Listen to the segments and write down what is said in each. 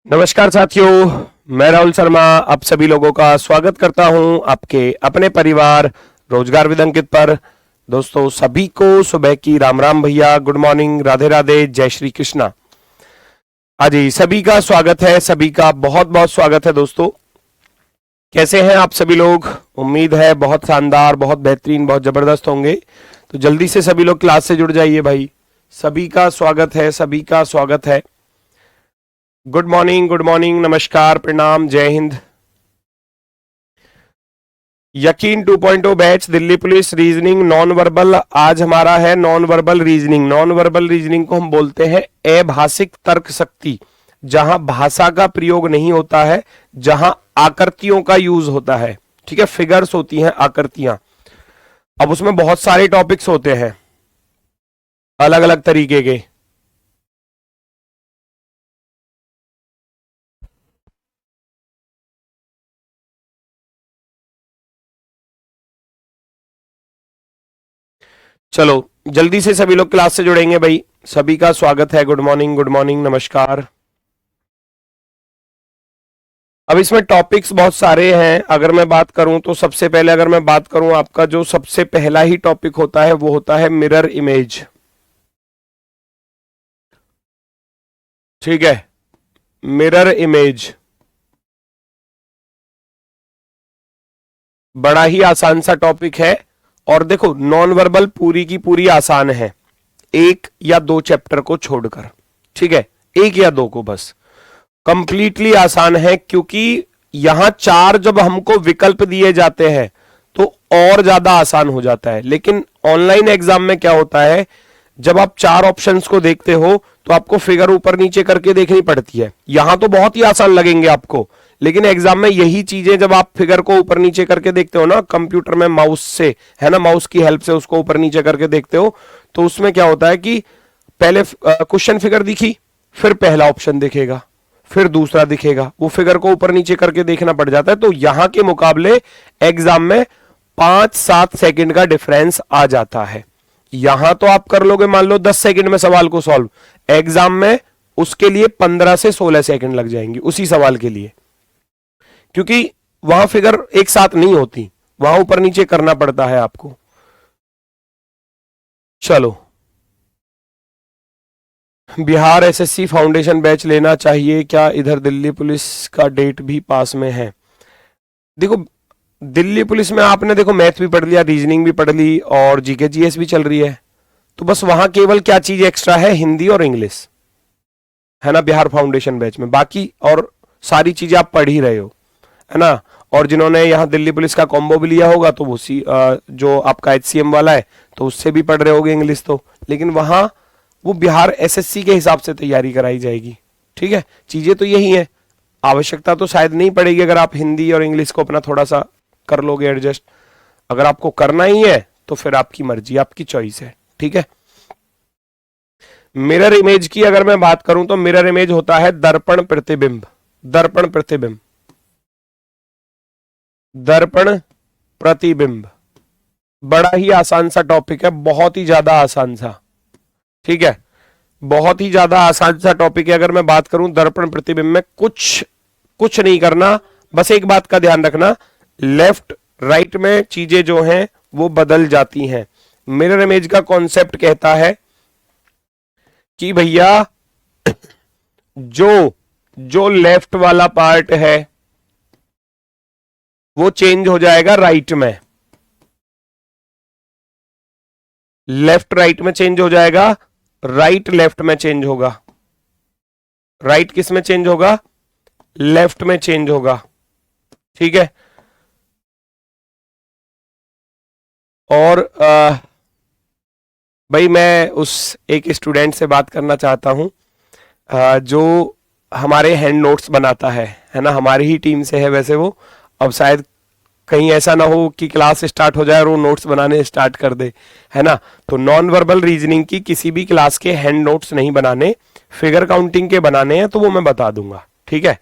नमस्कार साथियों, मैं राहुल शर्मा आप सभी लोगों का स्वागत करता हूं आपके अपने परिवार रोजगार विद अंकित पर। दोस्तों सभी को सुबह की राम राम भैया, गुड मॉर्निंग, राधे राधे, जय श्री कृष्णा। हाँ जी, सभी का स्वागत है, सभी का बहुत बहुत स्वागत है। दोस्तों कैसे हैं आप सभी लोग? उम्मीद है बहुत शानदार, बहुत बेहतरीन, बहुत जबरदस्त होंगे। तो जल्दी से सभी लोग क्लास से जुड़ जाइए भाई। सभी का स्वागत है, सभी का स्वागत है। गुड मॉर्निंग, नमस्कार, प्रणाम, जय हिंद। यकीन 2.0 batch Delhi police reasoning non verbal. आज हमारा है non verbal reasoning. Non verbal reasoning को हम बोलते हैं अभाषिक तर्क शक्ति, जहां भाषा का प्रयोग नहीं होता है, जहां आकृतियों का यूज होता है। ठीक है, फिगर्स होती हैं, आकृतियां। अब उसमें बहुत सारे टॉपिक्स होते हैं अलग अलग तरीके के। चलो जल्दी से सभी लोग क्लास से जुड़ेंगे भाई। सभी का स्वागत है। गुड मॉर्निंग, नमस्कार। अब इसमें टॉपिक्स बहुत सारे हैं। अगर मैं बात करूं तो सबसे पहले अगर मैं बात करूं, आपका जो सबसे पहला ही टॉपिक होता है वो होता है मिरर इमेज। ठीक है, मिरर इमेज बड़ा ही आसान सा टॉपिक है। और देखो नॉन वर्बल पूरी की पूरी आसान है, एक या दो चैप्टर को छोड़कर। ठीक है, एक या दो को बस, कंप्लीटली आसान है। क्योंकि यहां चार जब हमको विकल्प दिए जाते हैं तो और ज्यादा आसान हो जाता है। लेकिन ऑनलाइन एग्जाम में क्या होता है, जब आप चार ऑप्शंस को देखते हो तो आपको फिगर ऊपर नीचे करके देखनी पड़ती है। यहां तो बहुत ही आसान लगेंगे आपको, लेकिन एग्जाम में यही चीजें जब आप फिगर को ऊपर नीचे करके देखते हो ना, कंप्यूटर में माउस से, है ना, माउस की हेल्प से उसको ऊपर नीचे करके देखते हो, तो उसमें क्या होता है कि पहले क्वेश्चन फिगर दिखी, फिर पहला ऑप्शन दिखेगा, फिर दूसरा दिखेगा, वो फिगर को ऊपर नीचे करके देखना पड़ जाता है। तो यहां के मुकाबले एग्जाम में 5-7 सेकंड का डिफरेंस आ जाता है। यहां तो आप कर लोगे मान लो 10 सेकंड में सवाल को सॉल्व, एग्जाम में उसके लिए 15 से 16 सेकंड लग जाएंगे उसी सवाल के लिए, क्योंकि वहां फिगर एक साथ नहीं होती, वहां ऊपर नीचे करना पड़ता है आपको। चलो, बिहार एसएससी फाउंडेशन बैच लेना चाहिए क्या? इधर दिल्ली पुलिस का डेट भी पास में है। देखो दिल्ली पुलिस में आपने देखो मैथ भी पढ़ लिया, रीजनिंग भी पढ़ ली और जीके जीएस भी चल रही है, तो बस वहां केवल क्या चीज एक्स्ट्रा है, हिंदी और इंग्लिश, है ना, बिहार फाउंडेशन बैच में। बाकी और सारी चीजें आप पढ़ ही रहे हो, है ना। और जिन्होंने यहाँ दिल्ली पुलिस का कॉम्बो भी लिया होगा तो वो जो आपका एचसीएम वाला है तो उससे भी पढ़ रहे होगे इंग्लिश तो। लेकिन वहां वो बिहार एसएससी के हिसाब से तैयारी कराई जाएगी। ठीक है, चीजें तो यही है, आवश्यकता तो शायद नहीं पड़ेगी अगर आप हिंदी और इंग्लिश को अपना थोड़ा सा कर लोगे एडजस्ट। अगर आपको करना ही है तो फिर आपकी मर्जी, आपकी चॉइस है। ठीक है, मिरर इमेज की अगर मैं बात करूं तो मिरर इमेज होता है दर्पण प्रतिबिंब। दर्पण प्रतिबिंब, दर्पण प्रतिबिंब बड़ा ही आसान सा टॉपिक है, बहुत ही ज्यादा आसान सा। ठीक है, बहुत ही ज्यादा आसान सा टॉपिक है। अगर मैं बात करूं दर्पण प्रतिबिंब में कुछ नहीं करना, बस एक बात का ध्यान रखना, लेफ्ट राइट में चीजें जो हैं वो बदल जाती हैं। मिरर इमेज का कॉन्सेप्ट कहता है कि भैया जो लेफ्ट वाला पार्ट है वो चेंज हो जाएगा राइट में, लेफ्ट राइट में चेंज हो जाएगा, राइट लेफ्ट में चेंज होगा। राइट किस में चेंज होगा? लेफ्ट में चेंज होगा। ठीक है, और भाई मैं उस एक स्टूडेंट से बात करना चाहता हूं जो हमारे हैंड नोट्स बनाता है ना, हमारी ही टीम से है वैसे वो। अब शायद कहीं ऐसा ना हो कि क्लास स्टार्ट हो जाए और वो नोट्स बनाने स्टार्ट कर दे, है ना। तो नॉन वर्बल रीजनिंग की किसी भी क्लास के हैंड नोट्स नहीं बनाने, फिगर काउंटिंग के बनाने हैं तो वो मैं बता दूंगा। ठीक है,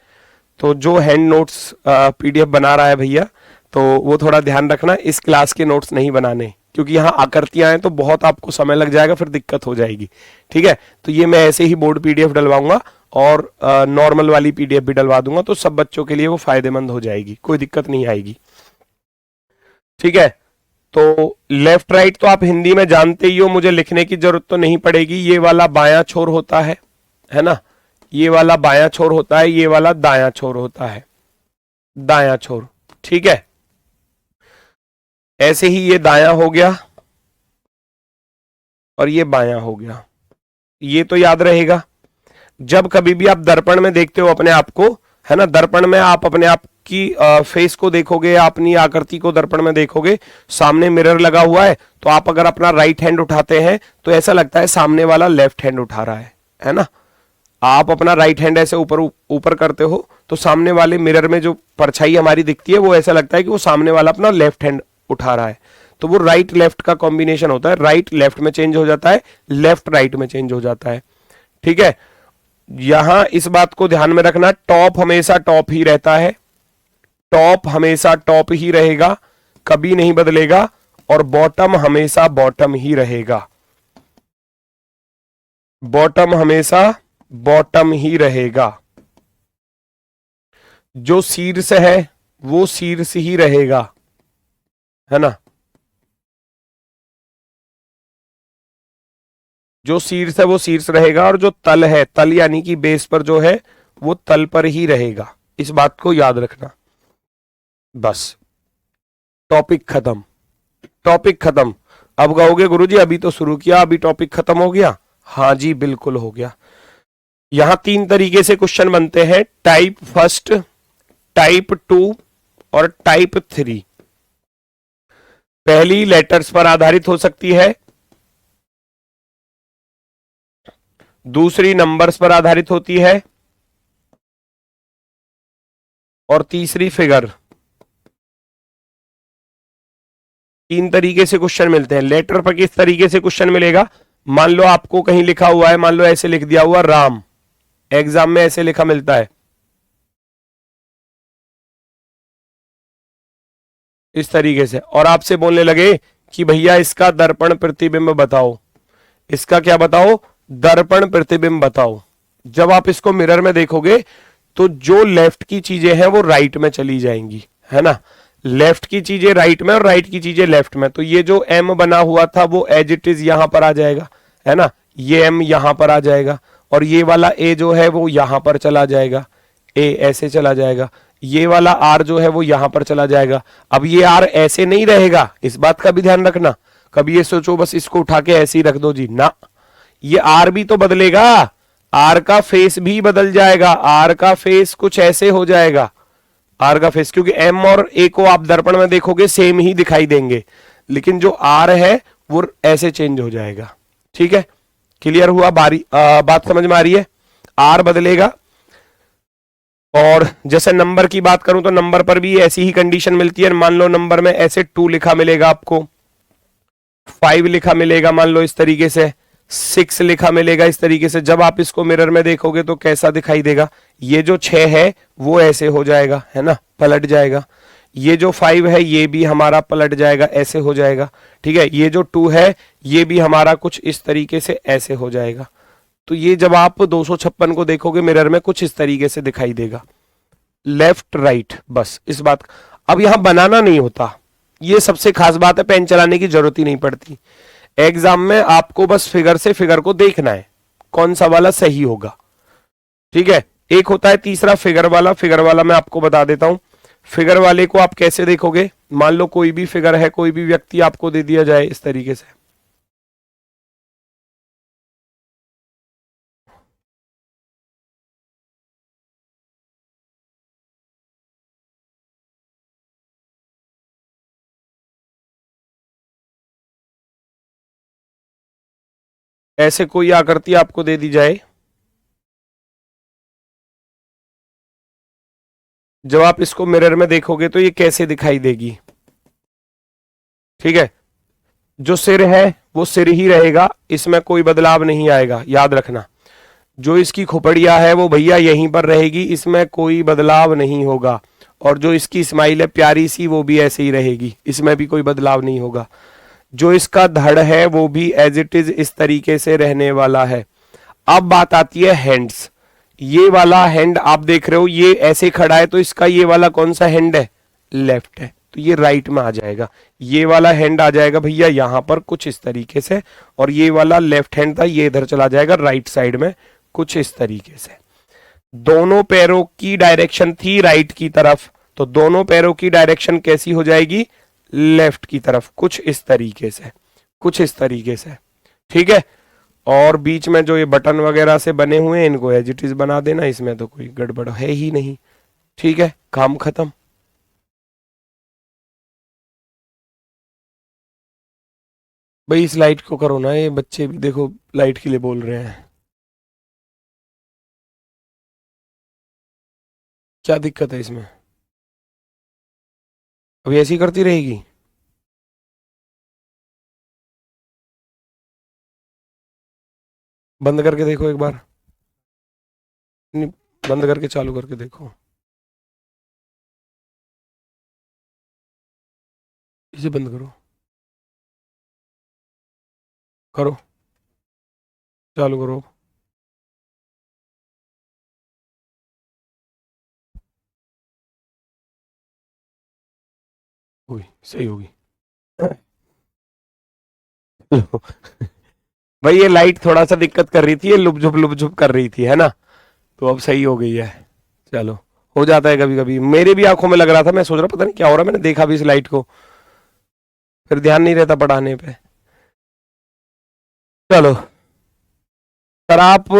तो जो हैंड नोट्स पीडीएफ बना रहा है भैया, तो वो थोड़ा ध्यान रखना, इस क्लास के नोट्स नहीं बनाने, क्योंकि यहाँ आकृतियां हैं तो बहुत आपको समय लग जाएगा, फिर दिक्कत हो जाएगी। ठीक है, तो ये मैं ऐसे ही बोर्ड पीडीएफ डलवाऊंगा और नॉर्मल वाली पीडीएफ भी डलवा दूंगा, तो सब बच्चों के लिए वो फायदेमंद हो जाएगी, कोई दिक्कत नहीं आएगी। ठीक है, तो लेफ्ट राइट तो आप हिंदी में जानते ही हो, मुझे लिखने की जरूरत तो नहीं पड़ेगी। ये वाला बायां छोर होता है ना, ये वाला बायां छोर होता है, ये वाला दायां छोर होता है, दायां छोर। ठीक है, ऐसे ही ये दायां हो गया और ये बायां हो गया, ये तो याद रहेगा। जब कभी भी आप दर्पण में देखते हो अपने आप को, है ना, दर्पण में आप अपने आप की फेस को देखोगे, अपनी आकृति को दर्पण में देखोगे, सामने मिरर लगा हुआ है, तो आप अगर अपना राइट हैंड उठाते हैं तो ऐसा लगता है सामने वाला लेफ्ट हैंड उठा रहा है ना। आप अपना राइट हैंड ऐसे ऊपर ऊपर करते हो तो सामने वाले मिरर में जो परछाई हमारी दिखती है वो ऐसा लगता है कि वो सामने वाला अपना लेफ्ट हैंड उठा रहा है। तो वो राइट लेफ्ट का कॉम्बिनेशन होता है, राइट लेफ्ट में चेंज हो जाता है, लेफ्ट राइट में चेंज हो जाता है। ठीक है, यहां इस बात को ध्यान में रखना, टॉप हमेशा टॉप ही रहता है, टॉप हमेशा टॉप ही रहेगा, कभी नहीं बदलेगा, और बॉटम हमेशा बॉटम ही रहेगा, बॉटम हमेशा बॉटम ही रहेगा। जो शीर्ष है वो शीर्ष ही रहेगा, है ना, जो शीर्ष है वो शीर्ष रहेगा, और जो तल है, तल यानी कि बेस पर जो है वो तल पर ही रहेगा। इस बात को याद रखना। बस टॉपिक खत्म, टॉपिक खत्म। अब कहोगे गुरुजी अभी तो शुरू किया, अभी टॉपिक खत्म हो गया? हाँ जी बिल्कुल हो गया। यहां 3 तरीके से क्वेश्चन बनते हैं, टाइप फर्स्ट, टाइप 2 और टाइप 3। पहली लेटर्स पर आधारित हो सकती है, दूसरी नंबर्स पर आधारित होती है, और तीसरी फिगर। 3 तरीके से क्वेश्चन मिलते हैं। लेटर पर किस तरीके से क्वेश्चन मिलेगा? मान लो आपको कहीं लिखा हुआ है, मान लो ऐसे लिख दिया हुआ राम, एग्जाम में ऐसे लिखा मिलता है, इस तरीके से, और आपसे बोलने लगे कि भैया इसका दर्पण प्रतिबिंब बताओ, इसका क्या बताओ? दर्पण प्रतिबिंब बताओ। जब आप इसको मिरर में देखोगे तो जो लेफ्ट की चीजें हैं वो राइट में चली जाएंगी, है ना, लेफ्ट की चीजें राइट में और राइट की चीजें लेफ्ट में। तो ये जो एम बना हुआ था वो एज इट इज यहां पर आ जाएगा, है ना, ये एम यहां पर आ जाएगा, और ये वाला ए जो है वो यहां पर चला जाएगा, ए ऐसे चला जाएगा, ये वाला आर जो है वो यहां पर चला जाएगा। अब ये आर ऐसे नहीं रहेगा, इस बात का भी ध्यान रखना। कभी ये सोचो बस इसको उठा के ऐसे ही रख दो जी, ना, ये आर भी तो बदलेगा, आर का फेस भी बदल जाएगा, आर का फेस कुछ ऐसे हो जाएगा, आर का फेस, क्योंकि एम और ए को आप दर्पण में देखोगे सेम ही दिखाई देंगे, लेकिन जो आर है वो ऐसे चेंज हो जाएगा। ठीक है, क्लियर हुआ? बात समझ में आ रही है? आर बदलेगा। और जैसे नंबर की बात करूं तो नंबर पर भी ऐसी ही कंडीशन मिलती है। मान लो नंबर में ऐसे 2 लिखा मिलेगा आपको, 5 लिखा मिलेगा, मान लो इस तरीके से, 6 लिखा मिलेगा इस तरीके से। जब आप इसको मिरर में देखोगे तो कैसा दिखाई देगा? ये जो 6 है वो ऐसे हो जाएगा, है ना, पलट जाएगा। ये जो 5 है ये भी हमारा पलट जाएगा, ऐसे हो जाएगा। ठीक है, ये जो 2 है ये भी हमारा कुछ इस तरीके से ऐसे हो जाएगा। तो ये जब आप 256 को देखोगे मिरर में कुछ इस तरीके से दिखाई देगा, लेफ्ट राइट, बस इस बात। अब यहां बनाना नहीं होता, ये सबसे खास बात है, पेन चलाने की जरूरत ही नहीं पड़ती। एग्जाम में आपको बस फिगर से फिगर को देखना है कौन सा वाला सही होगा। ठीक है, एक होता है तीसरा फिगर वाला, फिगर वाला मैं आपको बता देता हूं। फिगर वाले को आप कैसे देखोगे? मान लो कोई भी फिगर है, कोई भी व्यक्ति आपको दे दिया जाए इस तरीके से, ऐसे कोई आकृति आपको दे दी जाए, जब आप इसको मिरर में देखोगे तो ये कैसे दिखाई देगी? ठीक है, जो सिर है वो सिर ही रहेगा, इसमें कोई बदलाव नहीं आएगा, याद रखना। जो इसकी खोपड़िया है वो भैया यहीं पर रहेगी, इसमें कोई बदलाव नहीं होगा। और जो इसकी स्माइल है प्यारी सी वो भी ऐसे ही रहेगी, इसमें भी कोई बदलाव नहीं होगा। जो इसका धड़ है वो भी एज इट इज इस तरीके से रहने वाला है। अब बात आती है हैंड्स। ये वाला हैंड आप देख रहे हो ये ऐसे खड़ा है, तो इसका ये वाला कौन सा हैंड है, लेफ्ट है, तो ये राइट में आ जाएगा। ये वाला हैंड आ जाएगा भैया यहां पर कुछ इस तरीके से, और ये वाला लेफ्ट हैंड था ये इधर चला जाएगा राइट साइड में कुछ इस तरीके से। दोनों पैरों की डायरेक्शन थी राइट की तरफ, तो दोनों पैरों की डायरेक्शन कैसी हो जाएगी, लेफ्ट की तरफ, कुछ इस तरीके से, कुछ इस तरीके से, ठीक है। और बीच में जो ये बटन वगैरह से बने हुए हैं इनको एज इट इज बना देना, इसमें तो कोई गड़बड़ है ही नहीं, ठीक है, काम खत्म। भाई इस लाइट को करो ना, ये बच्चे भी देखो लाइट के लिए बोल रहे हैं, क्या दिक्कत है इसमें, अभी ऐसी करती रहेगी। बंद करके देखो एक बार, नहीं, बंद करके चालू करके देखो, इसे बंद करो, करो, चालू करो, हुई सही होगी। भाई ये लाइट थोड़ा सा दिक्कत कर रही थी, ये लुप झुप कर रही थी, है ना, तो अब सही हो गई है। चलो, हो जाता है कभी कभी, मेरे भी आंखों में लग रहा था, मैं सोच रहा पता नहीं क्या हो रहा है, मैंने देखा भी इस लाइट को, फिर ध्यान नहीं रहता पढ़ाने पे। चलो सर, आप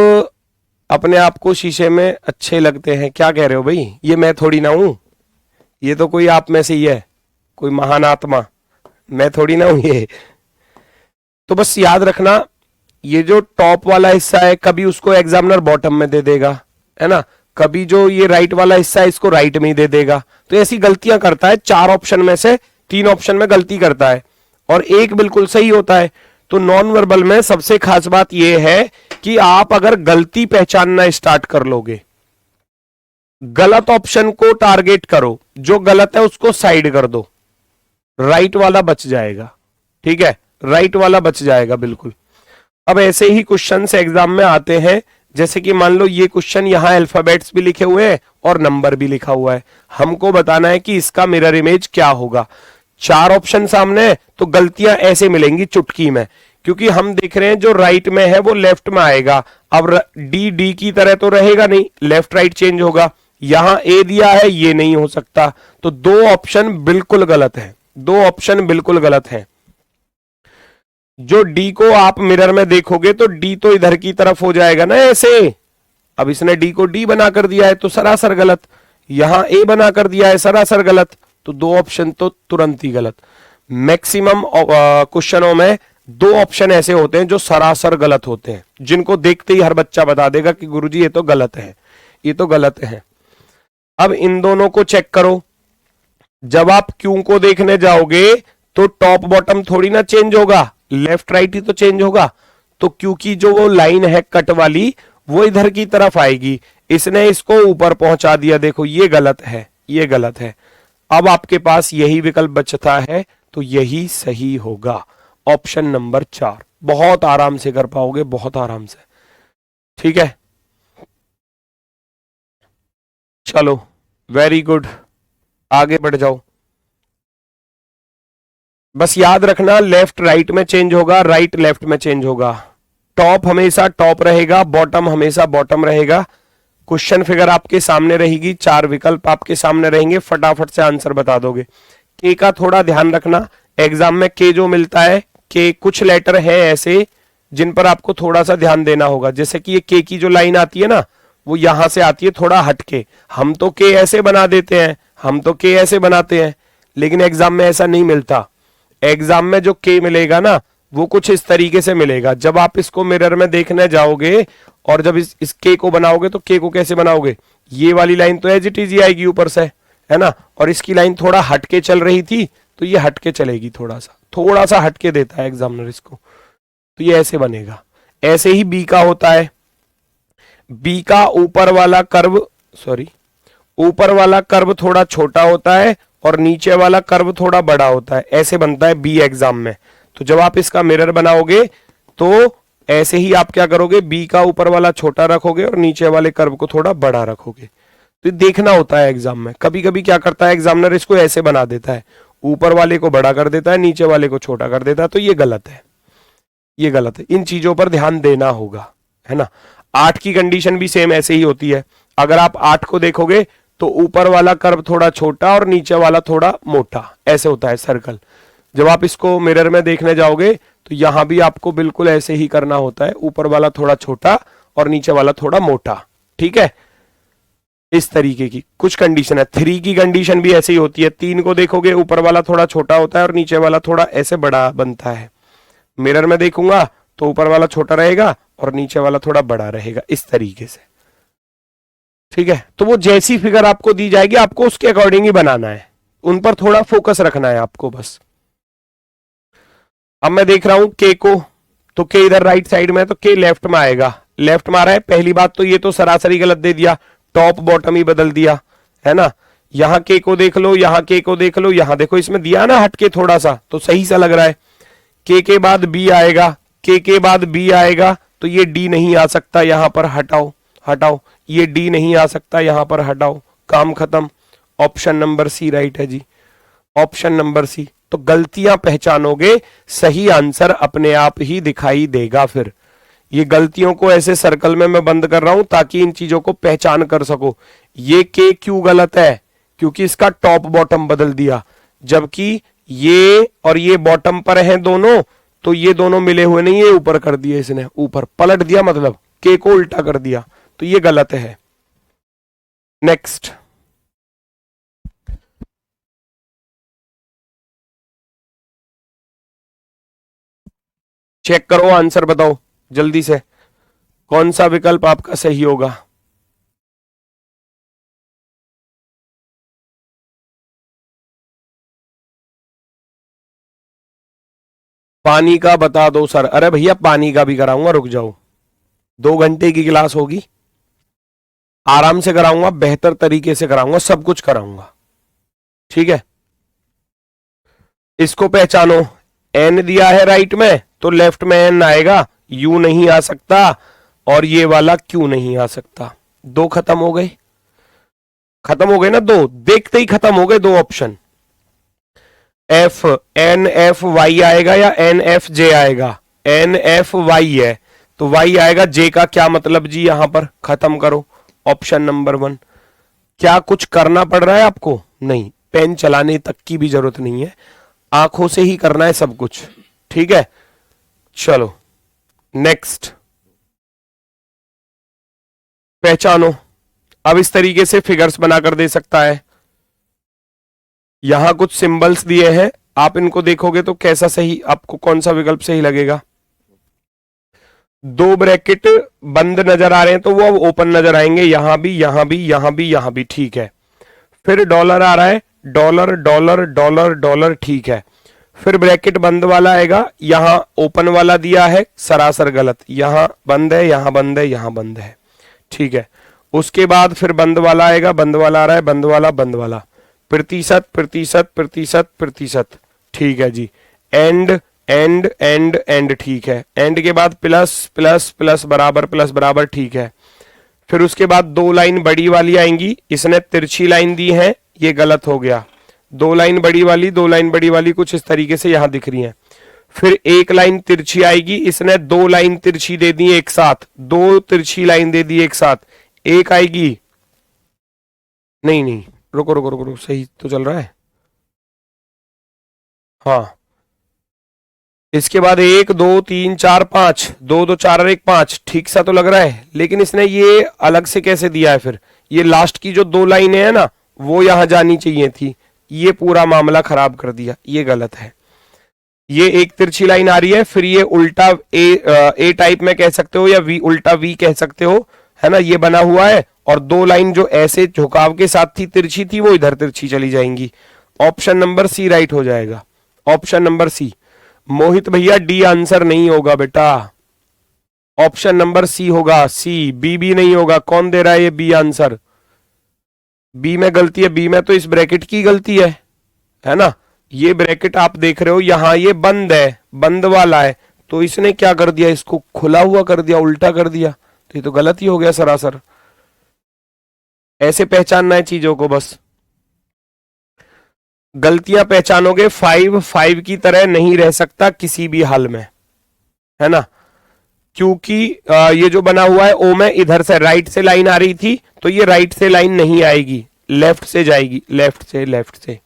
अपने आप को शीशे में अच्छे लगते हैं, क्या कह रहे हो भाई, ये मैं थोड़ी ना हूं, ये तो कोई आप में से ही है, कोई महान आत्मा, मैं थोड़ी ना हूं ये। तो बस याद रखना, ये जो टॉप वाला हिस्सा है कभी उसको एग्जामिनर बॉटम में दे देगा, है ना, कभी जो ये राइट वाला हिस्सा है इसको राइट में ही दे देगा, तो ऐसी गलतियां करता है, 4 ऑप्शन में से 3 ऑप्शन में गलती करता है और एक बिल्कुल सही होता है। तो नॉन वर्बल में सबसे खास बात यह है कि आप अगर गलती पहचानना स्टार्ट कर लोगे, गलत ऑप्शन को टारगेट करो, जो गलत है उसको साइड कर दो, राइट वाला बच जाएगा, ठीक है, राइट वाला बच जाएगा बिल्कुल। अब ऐसे ही क्वेश्चन एग्जाम में आते हैं, जैसे कि मान लो ये क्वेश्चन यहां अल्फाबेट्स भी लिखे हुए हैं और नंबर भी लिखा हुआ है, हमको बताना है कि इसका मिरर इमेज क्या होगा। 4 ऑप्शन सामने है, तो गलतियां ऐसे मिलेंगी चुटकी में, क्योंकि हम देख रहे हैं जो राइट में है वो लेफ्ट में आएगा। अब डी डी की तरह तो रहेगा नहीं, लेफ्ट राइट चेंज होगा, यहां ए दिया है ये नहीं हो सकता, तो 2 ऑप्शन बिल्कुल गलत है, 2 ऑप्शन बिल्कुल गलत है। जो डी को आप मिरर में देखोगे तो डी तो इधर की तरफ हो जाएगा ना ऐसे, अब इसने डी को डी बना कर दिया है तो सरासर गलत, यहां ए बना कर दिया है सरासर गलत, तो 2 ऑप्शन तो तुरंत ही गलत। मैक्सिमम क्वेश्चनों में 2 ऑप्शन ऐसे होते हैं जो सरासर गलत होते हैं, जिनको देखते ही हर बच्चा बता देगा कि गुरुजी ये तो गलत है, ये तो गलत है। अब इन दोनों को चेक करो, जब आप क्यू को देखने जाओगे तो टॉप बॉटम थोड़ी ना चेंज होगा, लेफ्ट राइट ही तो चेंज होगा, तो क्योंकि जो वो लाइन है कट वाली वो इधर की तरफ आएगी, इसने इसको ऊपर पहुंचा दिया, देखो ये गलत है, ये गलत है। अब आपके पास यही विकल्प बचता है, तो यही सही होगा, ऑप्शन नंबर 4। बहुत आराम से कर पाओगे, बहुत आराम से, ठीक है। चलो वेरी गुड, आगे बढ़ जाओ। बस याद रखना, लेफ्ट राइट में चेंज होगा, राइट लेफ्ट में चेंज होगा, टॉप हमेशा टॉप रहेगा, बॉटम हमेशा बॉटम रहेगा। क्वेश्चन फिगर आपके सामने रहेगी, 4 विकल्प आपके सामने रहेंगे, फटाफट से आंसर बता दोगे। के का थोड़ा ध्यान रखना, एग्जाम में के जो मिलता है, के कुछ लेटर है ऐसे जिन पर आपको थोड़ा सा ध्यान देना होगा, जैसे कि ये के की जो लाइन आती है ना वो यहां से आती है थोड़ा हटके, हम तो के ऐसे बना देते हैं, हम तो के ऐसे बनाते हैं, लेकिन एग्जाम में ऐसा नहीं मिलता। एग्जाम में जो के मिलेगा ना वो कुछ इस तरीके से मिलेगा, जब आप इसको मिरर में देखने जाओगे और जब इस के को बनाओगे तो के को कैसे बनाओगे, ये वाली लाइन तो एज इट इज ही आएगी ऊपर से, है ना, और इसकी लाइन थोड़ा हटके चल रही थी तो ये हटके चलेगी, थोड़ा सा हटके देता है एग्जामिनर इसको, तो ये ऐसे बनेगा। ऐसे ही बी का होता है, बी का ऊपर वाला कर्व थोड़ा छोटा होता है और नीचे वाला कर्व थोड़ा बड़ा होता है, ऐसे बनता है बी एग्जाम में। तो जब आप इसका मिरर बनाओगे तो ऐसे ही आप क्या करोगे, बी का ऊपर वाला छोटा रखोगे और नीचे वाले कर्व को थोड़ा बड़ा रखोगे। तो देखना होता है एग्जाम में, कभी कभी क्या करता है एग्जामिनर, इसको ऐसे बना देता है, ऊपर वाले को बड़ा कर देता है, नीचे वाले को छोटा कर देता है, तो ये गलत है, ये गलत है। इन चीजों पर ध्यान देना होगा, है ना। 8 की कंडीशन भी सेम ऐसे ही होती है। अगर आप 8 को देखोगे तो ऊपर वाला कर्व थोड़ा छोटा और नीचे वाला थोड़ा मोटा, ऐसे होता है सर्कल। जब आप इसको मिरर में देखने जाओगे तो यहां भी आपको बिल्कुल ऐसे ही करना होता है, ऊपर वाला थोड़ा छोटा और नीचे वाला थोड़ा मोटा, ठीक है। इस तरीके की कुछ कंडीशन है। 3 की कंडीशन भी ऐसे ही होती है। 3 को देखोगे ऊपर वाला थोड़ा छोटा होता है और नीचे वाला थोड़ा ऐसे बड़ा बनता है। मिरर में देखूंगा तो ऊपर वाला छोटा रहेगा और नीचे वाला थोड़ा बड़ा रहेगा, इस तरीके से, ठीक है। तो वो जैसी फिगर आपको दी जाएगी आपको उसके अकॉर्डिंग ही बनाना है, उन पर थोड़ा फोकस रखना है आपको बस। अब मैं देख रहा हूं के को, तो के इधर राइट साइड में है तो के लेफ्ट में आएगा, लेफ्ट में आ रहा है। पहली बात तो ये तो सरासरी गलत दे दिया, टॉप बॉटम ही बदल दिया, है ना। यहां के को देख लो, यहां के को देख लो, यहां देखो इसमें दिया ना हटके थोड़ा सा, तो सही सा लग रहा है। के बाद बी आएगा, के बाद बी आएगा, तो ये डी नहीं आ सकता, यहां पर हटाओ हटाओ, ये डी नहीं आ सकता, यहां पर हटाओ, काम खत्म। ऑप्शन नंबर सी राइट है जी, ऑप्शन नंबर सी। तो गलतियां पहचानोगे, सही आंसर अपने आप ही दिखाई देगा। फिर ये गलतियों को ऐसे सर्कल में मैं बंद कर रहा हूं ताकि इन चीजों को पहचान कर सको। ये के क्यों गलत है, क्योंकि इसका टॉप बॉटम बदल दिया, जबकि ये और ये बॉटम पर हैं दोनों, तो ये दोनों मिले हुए नहीं, ये ऊपर कर दिया, इसने ऊपर पलट दिया, मतलब के को उल्टा कर दिया, तो ये गलत है। नेक्स्ट, चेक करो, आंसर बताओ जल्दी से, कौन सा विकल्प आपका सही होगा। पानी का बता दो सर। अरे भैया पानी का भी कराऊंगा, रुक जाओ, 2 घंटे की क्लास होगी, आराम से कराऊंगा, बेहतर तरीके से कराऊंगा, सब कुछ कराऊंगा, ठीक है। इसको पहचानो, एन दिया है राइट में तो लेफ्ट में एन आएगा, यू नहीं आ सकता और ये वाला क्यू नहीं आ सकता। 2 खत्म हो गए, खत्म हो गए ना, 2 देखते ही खत्म हो गए 2 option. F, N F Y आएगा या एन एफ जे आएगा, एन एफ वाई है तो वाई आएगा, जे का क्या मतलब जी, यहां पर खत्म करो। Option number 1। क्या कुछ करना पड़ रहा है आपको? नहीं, पेन चलाने तक की भी जरूरत नहीं है, आंखों से ही करना है सब कुछ, ठीक है। चलो नेक्स्ट, पहचानो। अब इस तरीके से फिगर्स बनाकर दे सकता है। यहां कुछ सिंबल्स दिए हैं, आप इनको देखोगे तो कैसा सही, आपको कौन सा विकल्प सही लगेगा। 2 ब्रैकेट बंद नजर आ रहे हैं तो वो अब ओपन नजर आएंगे, यहां भी, यहां भी, यहां भी, यहां भी, ठीक है। फिर डॉलर आ रहा है, डॉलर डॉलर डॉलर डॉलर, ठीक है। फिर ब्रैकेट बंद वाला आएगा, यहां ओपन वाला दिया है, सरासर गलत, यहां बंद है, यहां बंद है, यहां बंद है, ठीक है। उसके बाद फिर बंद वाला आएगा, बंद वाला आ रहा है, बंद वाला, बंद वाला, प्रतिशत प्रतिशत प्रतिशत प्रतिशत, ठीक है जी। एंड एंड एंड एंड, ठीक है। एंड के बाद प्लस प्लस प्लस बराबर प्लस बराबर, ठीक है। फिर उसके बाद 2 लाइन बड़ी वाली आएंगी, इसने तिरछी लाइन दी है, ये गलत हो गया। 2 लाइन बड़ी वाली, 2 लाइन बड़ी वाली कुछ इस तरीके से यहां दिख रही हैं। फिर 1 लाइन तिरछी आएगी, इसने 2 लाइन तिरछी दे दी एक साथ, 2 तिरछी लाइन दे दी एक साथ, एक आएगी, नहीं नहीं, रुको रुको रुको रुको, सही तो चल रहा है, हाँ। इसके बाद 1 2 3 4 5, 2 2 4 और 1 5, ठीक सा तो लग रहा है, लेकिन इसने ये अलग से कैसे दिया है। फिर ये लास्ट की जो 2 लाइनें हैं ना, वो यहां जानी चाहिए थी, ये पूरा मामला खराब कर दिया, ये गलत है। ये एक तिरछी लाइन आ रही है, फिर ये उल्टा ए टाइप में कह सकते हो या वी, उल्टा वी कह सकते हो, है ना, ये बना हुआ है। और 2 लाइन जो ऐसे झुकाव के साथ थी, तिरछी थी, वो इधर तिरछी चली जाएंगी। ऑप्शन नंबर सी राइट हो जाएगा, ऑप्शन नंबर सी। मोहित भैया डी आंसर नहीं होगा बेटा, ऑप्शन नंबर सी होगा, सी। बी भी नहीं होगा, कौन दे रहा है ये बी आंसर, बी में गलती है, बी में तो इस ब्रैकेट की गलती है ना। ये ब्रैकेट आप देख रहे हो, यहां ये बंद है, बंद वाला है, तो इसने क्या कर दिया, इसको खुला हुआ कर दिया, उल्टा कर दिया, तो ये तो गलत ही हो गया सरासर। ऐसे पहचानना है चीजों को बस। गलतियां पहचानोगे, 5 की तरह नहीं रह सकता किसी भी हाल में, है ना, क्योंकि ये जो बना हुआ है ओ में, इधर से राइट से लाइन आ रही थी, तो ये राइट से लाइन नहीं आएगी, लेफ्ट से जाएगी, लेफ्ट से।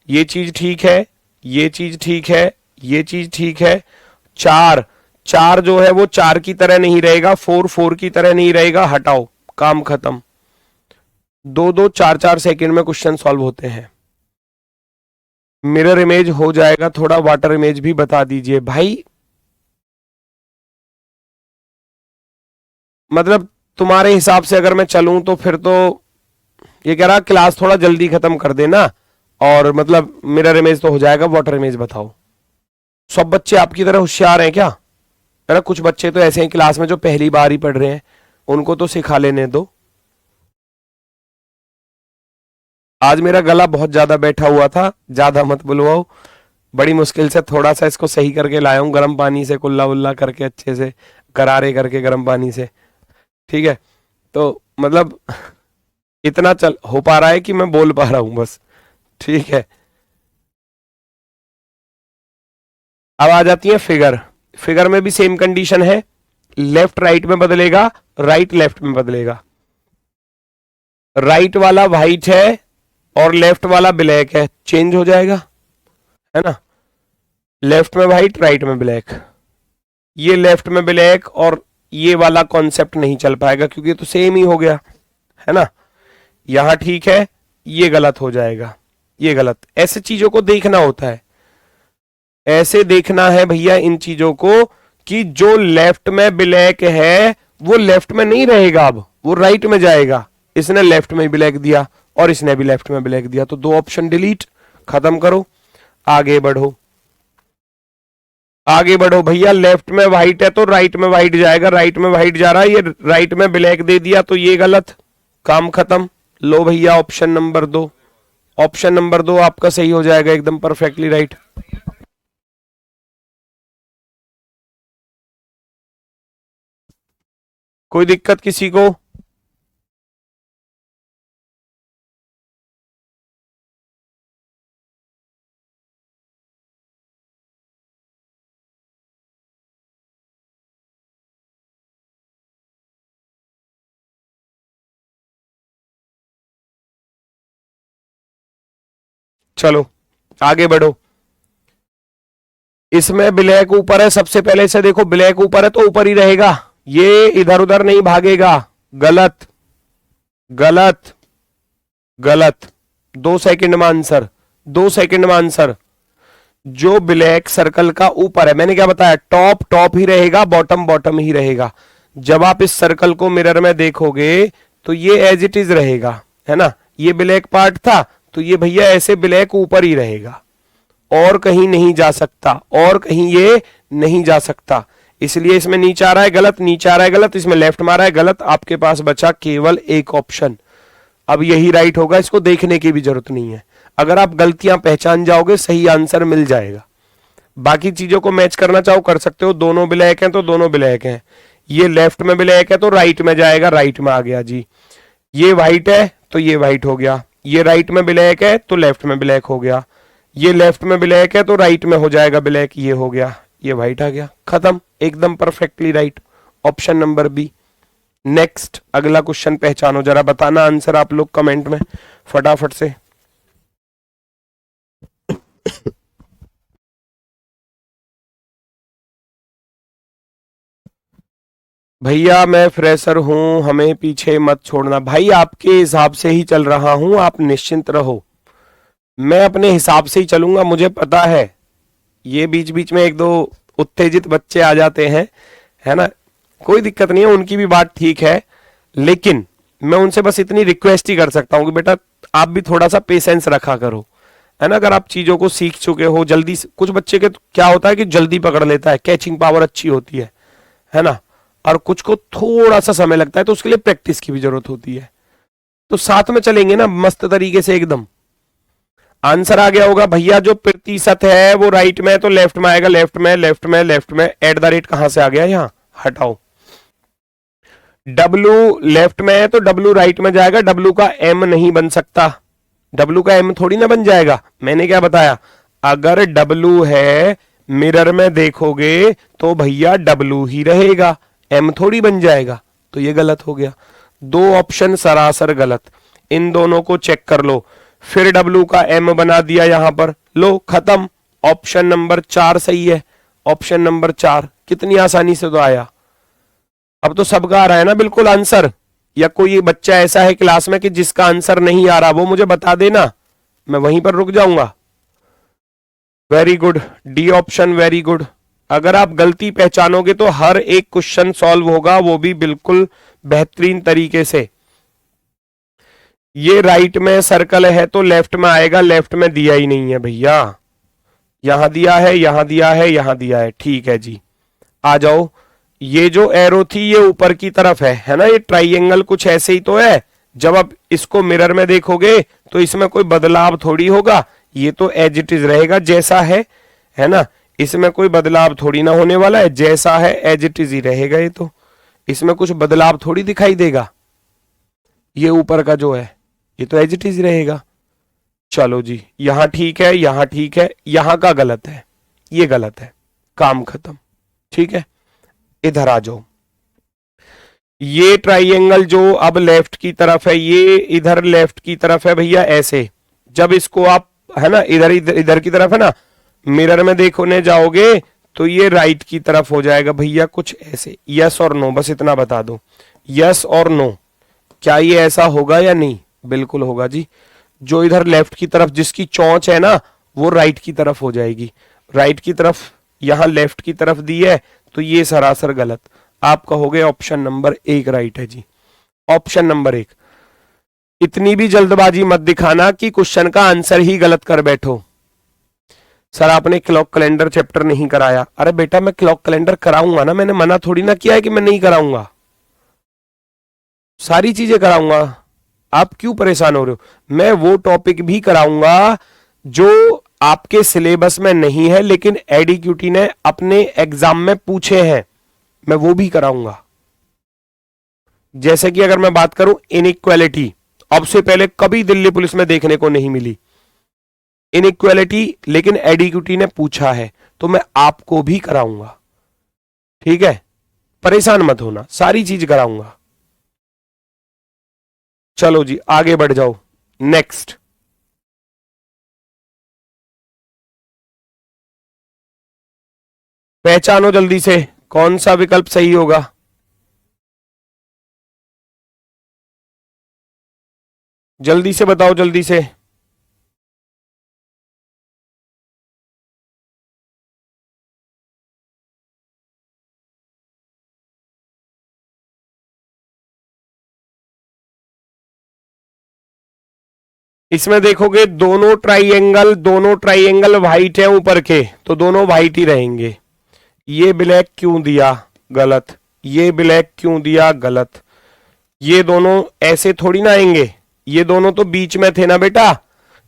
ये चीज ठीक है, ये चीज ठीक है, ये चीज ठीक है। 4 जो है वो 4 की तरह नहीं रहेगा, 4 की तरह नहीं रहेगा, हटाओ, काम खत्म। 2 4 सेकंड में क्वेश्चन सॉल्व होते हैं। मिरर इमेज हो जाएगा, थोड़ा वाटर इमेज भी बता दीजिए भाई। मतलब तुम्हारे हिसाब से अगर मैं चलूं तो फिर तो ये कह रहा क्लास थोड़ा जल्दी खत्म कर देना, और मतलब मिरर इमेज तो हो जाएगा, वाटर इमेज बताओ। सब बच्चे आपकी तरह होशियार हैं क्या? है ना, कुछ बच्चे तो ऐसे हैं क्लास में जो पहली बार ही पढ़ रहे हैं, उनको तो सिखा लेने दो। आज मेरा गला बहुत ज्यादा बैठा हुआ था, ज्यादा मत बुलवाओ, बड़ी मुश्किल से थोड़ा सा इसको सही करके लाया हूं, गर्म पानी से कुल्ला उल्ला करके, अच्छे से करारे करके गर्म पानी से, ठीक है। तो मतलब इतना चल हो पा रहा है कि मैं बोल पा रहा हूं बस, ठीक है। अब आ जाती है फिगर। फिगर में भी सेम कंडीशन है, लेफ्ट राइट में बदलेगा, राइट लेफ्ट में बदलेगा। राइट वाला व्हाइट है और लेफ्ट वाला ब्लैक है, चेंज हो जाएगा, है ना। लेफ्ट में व्हाइट, राइट में ब्लैक। ये लेफ्ट में ब्लैक और ये वाला कॉन्सेप्ट नहीं चल पाएगा क्योंकि ये तो सेम ही हो गया, है ना। यहां ठीक है, ये गलत हो जाएगा, ये गलत। ऐसे चीजों को देखना होता है, ऐसे देखना है भैया इन चीजों को, कि जो लेफ्ट में ब्लैक है वो लेफ्ट में नहीं रहेगा, अब वो राइट में जाएगा। इसने लेफ्ट में ब्लैक दिया और इसने भी लेफ्ट में ब्लैक दिया, तो 2 ऑप्शन डिलीट, खत्म करो, आगे बढ़ो। आगे बढ़ो भैया, लेफ्ट में व्हाइट है तो राइट में व्हाइट जाएगा, राइट में व्हाइट जा रहा है, ये राइट में ब्लैक दे दिया तो ये गलत, काम खत्म। लो भैया ऑप्शन नंबर 2, ऑप्शन नंबर 2 आपका सही हो जाएगा, एकदम परफेक्टली राइट। कोई दिक्कत किसी को? चलो आगे बढ़ो। इसमें ब्लैक ऊपर है, सबसे पहले से देखो, ब्लैक ऊपर है तो ऊपर ही रहेगा, ये इधर उधर नहीं भागेगा, गलत गलत गलत। 2 सेकंड में आंसर, 2 सेकंड में आंसर। जो ब्लैक सर्कल का ऊपर है, मैंने क्या बताया, टॉप टॉप ही रहेगा, बॉटम बॉटम ही रहेगा। जब आप इस सर्कल को मिरर में देखोगे तो ये एज इट इज रहेगा, है ना। ये ब्लैक पार्ट था तो ये भैया ऐसे ब्लैक ऊपर ही रहेगा, और कहीं नहीं जा सकता, और कहीं ये नहीं जा सकता। इसलिए इसमें नीचे आ रहा है गलत, नीचे आ रहा है गलत, इसमें लेफ्ट मारा है गलत। आपके पास बचा केवल एक ऑप्शन, अब यही राइट होगा, इसको देखने की भी जरूरत नहीं है। अगर आप गलतियां पहचान जाओगे सही आंसर मिल जाएगा। बाकी चीजों को मैच करना चाहो कर सकते हो, दोनों ब्लैक हैं तो दोनों ब्लैक हैं, ये लेफ्ट में ब्लैक है तो राइट में जाएगा, राइट में आ गया जी। ये व्हाइट है तो ये व्हाइट हो गया, ये राइट में ब्लैक है तो लेफ्ट में ब्लैक हो गया, ये लेफ्ट में ब्लैक है तो राइट में हो जाएगा ब्लैक, ये हो गया, ये व्हाइट आ गया, खत्म, एकदम perfectly right, option number B. Next अगला क्वेश्चन पहचानो, जरा बताना आंसर आप लोग कमेंट में फटाफट से। भैया मैं फ्रेशर हूं, हमें पीछे मत छोड़ना। भाई आपके हिसाब से ही चल रहा हूं, आप निश्चिंत रहो, मैं अपने हिसाब से ही चलूंगा। मुझे पता है ये बीच बीच में 1-2 उत्तेजित बच्चे आ जाते हैं, है ना, कोई दिक्कत नहीं है, उनकी भी बात ठीक है, लेकिन मैं उनसे बस इतनी रिक्वेस्ट ही कर सकता हूं कि बेटा आप भी थोड़ा सा पेशेंस रखा करो, है ना। अगर आप चीजों को सीख चुके हो जल्दी से, कुछ बच्चे के क्या होता है कि जल्दी पकड़ लेता है, कैचिंग पावर अच्छी होती है ना, और कुछ को थोड़ा सा समय लगता है, तो उसके लिए प्रैक्टिस की भी जरूरत होती है। तो साथ में चलेंगे ना मस्त तरीके से एकदम। आंसर आ गया होगा भैया। जो प्रतिशत है वो राइट में है तो लेफ्ट में आएगा, लेफ्ट में लेफ्ट में लेफ्ट में। एट द रेट कहां से आ गया, यहां हटाओ। डब्लू लेफ्ट में है तो डब्लू राइट में जाएगा, डब्लू का एम नहीं बन सकता, डब्लू का एम थोड़ी ना बन जाएगा। मैंने क्या बताया, अगर डब्लू है मिरर में देखोगे तो भैया डब्लू ही रहेगा, एम थोड़ी बन जाएगा। तो ये गलत हो गया, दो ऑप्शन सरासर गलत। इन दोनों को चेक कर लो, फिर डब्लू का एम बना दिया यहां पर, लो खत्म। ऑप्शन नंबर 4 सही है, ऑप्शन नंबर 4। कितनी आसानी से तो आया। अब तो सबका आ रहा है ना बिल्कुल आंसर, या कोई बच्चा ऐसा है क्लास में कि जिसका आंसर नहीं आ रहा, वो मुझे बता देना, मैं वहीं पर रुक जाऊंगा। Very good, D option very good. अगर आप गलती पहचानोगे तो हर एक क्वेश्चन सॉल्व होगा, वो भी बिल्कुल बेहतरीन तरीके से। ये राइट में सर्कल है तो लेफ्ट में आएगा, लेफ्ट में दिया ही नहीं है भैया, यहां दिया है, यहां दिया है, यहां दिया है। ठीक है जी, आ जाओ। ये जो एरो थी ये ऊपर की तरफ है ना, ये ट्राइंगल कुछ ऐसे ही तो है। जब आप इसको मिरर में देखोगे तो इसमें कोई बदलाव थोड़ी होगा, ये तो एज इट इज रहेगा जैसा है ना, इसमें कोई बदलाव थोड़ी ना होने वाला है, जैसा है एज इट इज ही रहेगा। ये तो इसमें कुछ बदलाव थोड़ी दिखाई देगा, ये ऊपर का जो है ये तो एज इट इज रहेगा। चलो जी, यहां ठीक है, यहां ठीक है, यहां का गलत है, ये गलत है, काम खत्म। ठीक है, इधर आ जाओ। ये ट्राइंगल जो अब लेफ्ट की तरफ है, ये इधर लेफ्ट की तरफ है भैया, ऐसे। जब इसको आप है ना इधर इधर इधर की तरफ है ना, मिरर में देखने जाओगे तो ये राइट की तरफ हो जाएगा भैया, कुछ ऐसे। यस और नो, बस इतना बता दो, यस और नो। क्या ये ऐसा होगा या नहीं? बिल्कुल होगा जी। जो इधर लेफ्ट की तरफ जिसकी चोंच है ना, वो राइट की तरफ हो जाएगी। राइट की तरफ यहां लेफ्ट की तरफ दी है तो ये सरासर गलत। आप कहोगे ऑप्शन नंबर 1 राइट है जी, ऑप्शन नंबर 1। इतनी भी जल्दबाजी मत दिखाना कि क्वेश्चन का आंसर ही गलत कर बैठो। सर आपने क्लॉक कैलेंडर चैप्टर नहीं कराया। अरे बेटा मैं क्लॉक कैलेंडर कराऊंगा ना, मैंने मना थोड़ी ना किया है कि मैं नहीं कराऊंगा, सारी चीजें कराऊंगा। आप क्यों परेशान हो रहे हो? मैं वो टॉपिक भी कराऊंगा जो आपके सिलेबस में नहीं है लेकिन एडीक्यूटी ने अपने एग्जाम में पूछे हैं, मैं वो भी कराऊंगा। जैसे कि अगर मैं बात करूं इनइक्वालिटी, अब से पहले कभी दिल्ली पुलिस में देखने को नहीं मिली इनइक्वालिटी, लेकिन एडीक्यूटी ने पूछा है तो मैं आपको भी कराऊंगा। ठीक है, परेशान मत होना, सारी चीज कराऊंगा। चलो जी आगे बढ़ जाओ, नेक्स्ट। पहचानो जल्दी से कौन सा विकल्प सही होगा। जल्दी से बताओ, जल्दी से। इसमें देखोगे दोनों ट्राइंगल व्हाइट है ऊपर के, तो दोनों व्हाइट ही रहेंगे। ये ब्लैक क्यों दिया? गलत। ये ब्लैक क्यों दिया? गलत। ये दोनों ऐसे थोड़ी ना आएंगे, ये दोनों तो बीच में थे ना बेटा,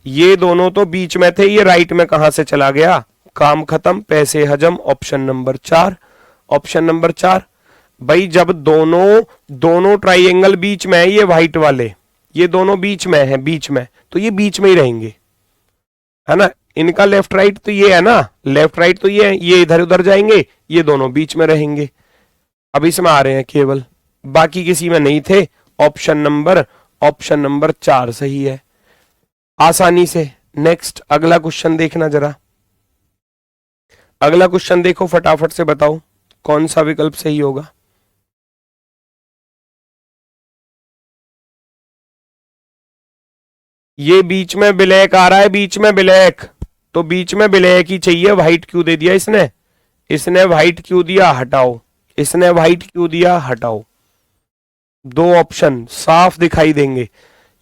ये दोनों तो बीच में थे, ये राइट में कहां से चला गया? काम खत्म, पैसे हजम। Option number 4, option number 4। भाई जब दोनों ट्राइंगल बीच में है, ये व्हाइट वाले ये दोनों बीच में है, बीच में, तो ये बीच में ही रहेंगे, है ना। इनका लेफ्ट राइट तो ये है ना, लेफ्ट राइट तो ये है, ये इधर उधर जाएंगे, ये दोनों बीच में रहेंगे। अब इसमें आ रहे हैं केवल, बाकी किसी में नहीं थे। ऑप्शन नंबर 4 सही है, आसानी से। नेक्स्ट अगला क्वेश्चन देखना जरा, अगला क्वेश्चन देखो, फटाफट से बताओ कौन सा विकल्प सही होगा। ये बीच में ब्लैक आ रहा है, बीच में ब्लैक, तो बीच में ब्लैक ही चाहिए। व्हाइट क्यों दे दिया इसने व्हाइट क्यों दिया? हटाओ। इसने व्हाइट क्यों दिया? हटाओ। दो ऑप्शन साफ दिखाई देंगे।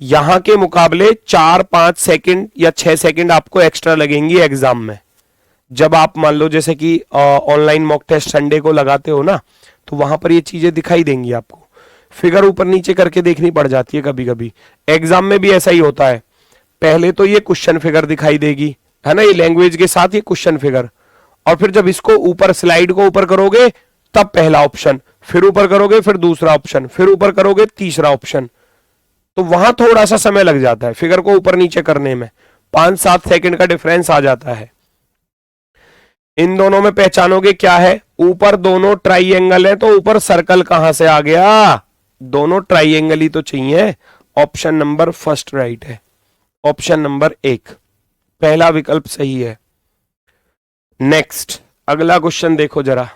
यहां के मुकाबले 4-5 सेकंड या 6 सेकंड आपको एक्स्ट्रा लगेंगी एग्जाम में। जब आप मान लो जैसे कि ऑनलाइन मॉक टेस्ट संडे को लगाते हो ना, तो वहां पर ये चीजें दिखाई देंगी आपको। फिगर ऊपर नीचे करके देखनी पड़ जाती है कभी कभी, एग्जाम में भी ऐसा ही होता है। पहले तो ये क्वेश्चन फिगर दिखाई देगी, है ना, ये लैंग्वेज के साथ ये क्वेश्चन फिगर, और फिर जब इसको ऊपर स्लाइड को ऊपर करोगे तब पहला ऑप्शन, फिर ऊपर करोगे फिर दूसरा ऑप्शन, फिर ऊपर करोगे तीसरा ऑप्शन। तो वहां थोड़ा सा समय लग जाता है फिगर को ऊपर नीचे करने में, 5-7 सेकंड का डिफरेंस आ जाता है। इन दोनों में पहचानोगे क्या है, ऊपर दोनों ट्राइएंगल है तो ऊपर सर्कल कहां से आ गया, दोनों ट्राइएंगल ही तो चाहिए। ऑप्शन नंबर फर्स्ट राइट है, ऑप्शन नंबर 1 पहला विकल्प सही है। नेक्स्ट अगला क्वेश्चन देखो जरा,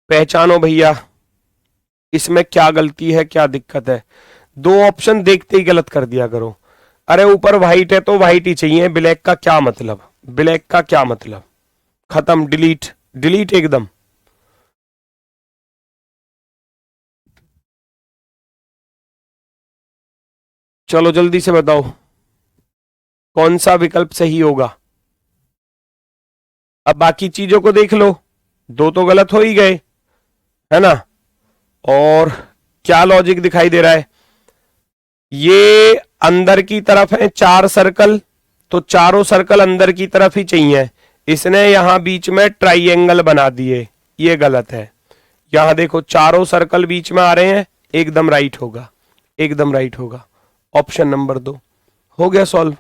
पहचानो भैया इसमें क्या गलती है क्या दिक्कत है। दो ऑप्शन देखते ही गलत कर दिया करो। अरे ऊपर व्हाइट है तो व्हाइट ही चाहिए, ब्लैक का क्या मतलब, ब्लैक का क्या मतलब, खत्म, डिलीट डिलीट एकदम। चलो जल्दी से बताओ कौन सा विकल्प सही होगा। अब बाकी चीजों को देख लो, दो तो गलत हो ही गए, है ना। और क्या लॉजिक दिखाई दे रहा है, ये अंदर की तरफ है 4 सर्कल, तो चारों सर्कल अंदर की तरफ ही चाहिए, इसने यहां बीच में ट्राइएंगल बना दिए, ये गलत है। यहां देखो चारों सर्कल बीच में आ रहे हैं, एकदम राइट होगा, एकदम राइट होगा, ऑप्शन नंबर 2 हो गया सॉल्व।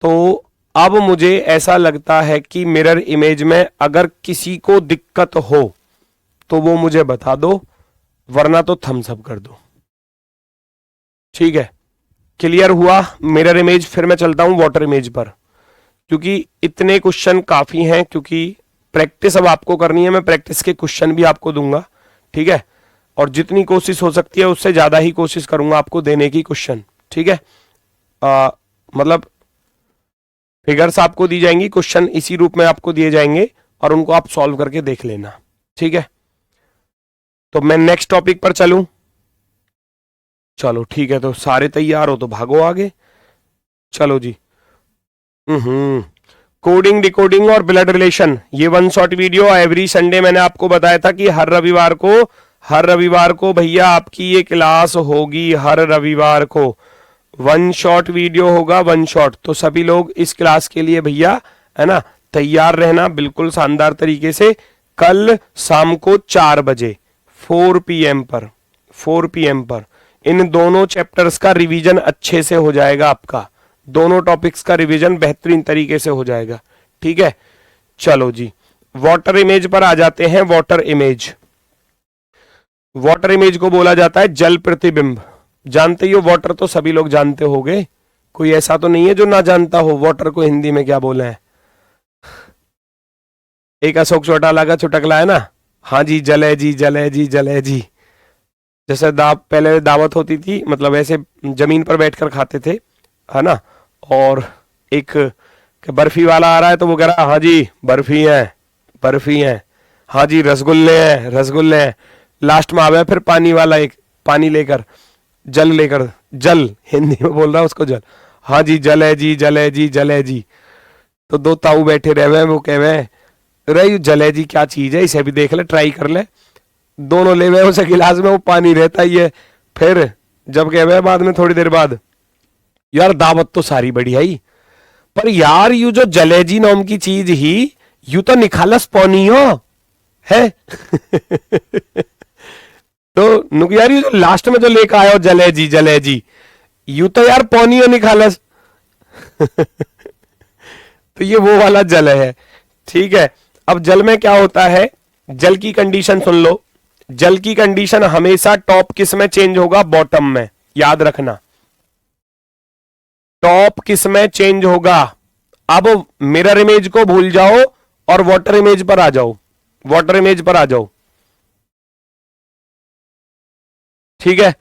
तो अब मुझे ऐसा लगता है कि मिरर इमेज में अगर किसी को दिक्कत हो तो वो मुझे बता दो, वरना तो थम्स अप कर दो। ठीक है, क्लियर हुआ मिरर इमेज। फिर मैं चलता हूं वाटर इमेज पर, क्योंकि इतने क्वेश्चन काफी हैं, क्योंकि प्रैक्टिस अब आपको करनी है, मैं प्रैक्टिस के क्वेश्चन भी आपको दूंगा, ठीक है। और जितनी कोशिश हो सकती है उससे ज्यादा ही कोशिश करूंगा आपको देने की क्वेश्चन, ठीक है। मतलब फिगर्स आपको दी जाएंगी, क्वेश्चन इसी रूप में आपको दिए जाएंगे और उनको आप सॉल्व करके देख लेना, ठीक है। तो मैं नेक्स्ट टॉपिक पर चलूं, चलो ठीक है, तो सारे तैयार हो तो भागो आगे, चलो जी। कोडिंग डिकोडिंग और ब्लड रिलेशन, ये 1 शॉट वीडियो एवरी संडे मैंने आपको बताया था कि हर रविवार को भैया आपकी ये क्लास होगी, हर रविवार को 1 शॉट वीडियो होगा, 1 शॉट। तो सभी लोग इस क्लास के लिए भैया, है ना, तैयार रहना बिल्कुल शानदार तरीके से। कल शाम को 4 बजे 4 PM पर इन दोनों चैप्टर्स का रिवीजन अच्छे से हो जाएगा, आपका दोनों टॉपिक्स का रिवीजन बेहतरीन तरीके से हो जाएगा, ठीक है। चलो जी, वाटर इमेज पर आ जाते हैं। वाटर इमेज को बोला जाता है जल प्रतिबिंब। जानते ही हो वाटर, तो सभी लोग जानते होंगे, कोई ऐसा तो नहीं है जो ना जानता हो वाटर को हिंदी में क्या बोला है। एक अशोक चौटाला का चुटकला है ना, हाँ जी जल है जी, जल है जी, जल है जी। जैसे पहले दावत होती थी, मतलब ऐसे जमीन पर बैठकर खाते थे, है ना, और एक बर्फी वाला आ रहा है तो वो कह रहा है हाँ जी बर्फी है, हाँ जी रसगुल्ले हैं। लास्ट में आ गया फिर पानी वाला, एक पानी लेकर, जल हिंदी में बोल रहा है उसको जल, हाँ जी जल है जी, जल है जी, जल है जी। तो 2 ताऊ बैठे रहे हुए, वो कह रहे रे जल है जी क्या चीज है, इसे भी देख ले, ट्राई कर ले। दोनों ले हुए उसे गिलास में, वो पानी रहता ही है। फिर जब कह रहे बाद में थोड़ी देर बाद, यार दावत तो सारी बढ़िया ही, पर यार यू जो जलेजी नाम की चीज ही, यू तो निखालस पौनियो है। तो नुक यार यू जो लास्ट में जो लेकर आयो जलेजी, यू तो यार पौनियो निखालस। तो ये वो वाला जल है, ठीक है। अब जल में क्या होता है, जल की कंडीशन सुन लो। जल की कंडीशन हमेशा टॉप किस में चेंज होगा, बॉटम में, याद रखना। टॉप किस में चेंज होगा। अब मिरर इमेज को भूल जाओ और वाटर इमेज पर आ जाओ, ठीक है।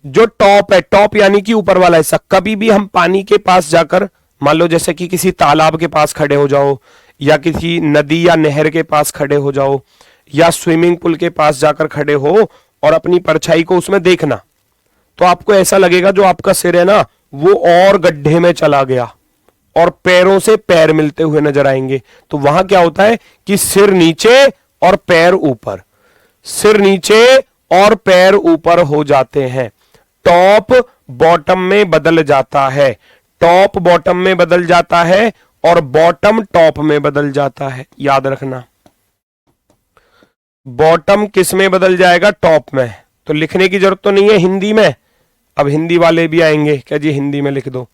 जो टॉप है, टॉप यानी कि ऊपर वाला हिस्सा, कभी भी हम पानी के पास जाकर, मान लो जैसे कि किसी तालाब के पास खड़े हो जाओ, या किसी नदी या नहर के पास खड़े हो जाओ, या स्विमिंग पूल के पास जाकर खड़े हो और अपनी परछाई को उसमें देखना, तो आपको ऐसा लगेगा जो आपका सिर है ना वो और गड्ढे में चला गया और पैरों से पैर मिलते हुए नजर आएंगे। तो वहां क्या होता है कि सिर नीचे और पैर ऊपर, सिर नीचे और पैर ऊपर हो जाते हैं। टॉप बॉटम में बदल जाता है, टॉप बॉटम में बदल जाता है और बॉटम टॉप में बदल जाता है। याद रखना, बॉटम किस में बदल जाएगा? टॉप में। तो लिखने की जरूरत तो नहीं है हिंदी में। अब हिंदी वाले भी आएंगे, क्या जी हिंदी में लिख दो।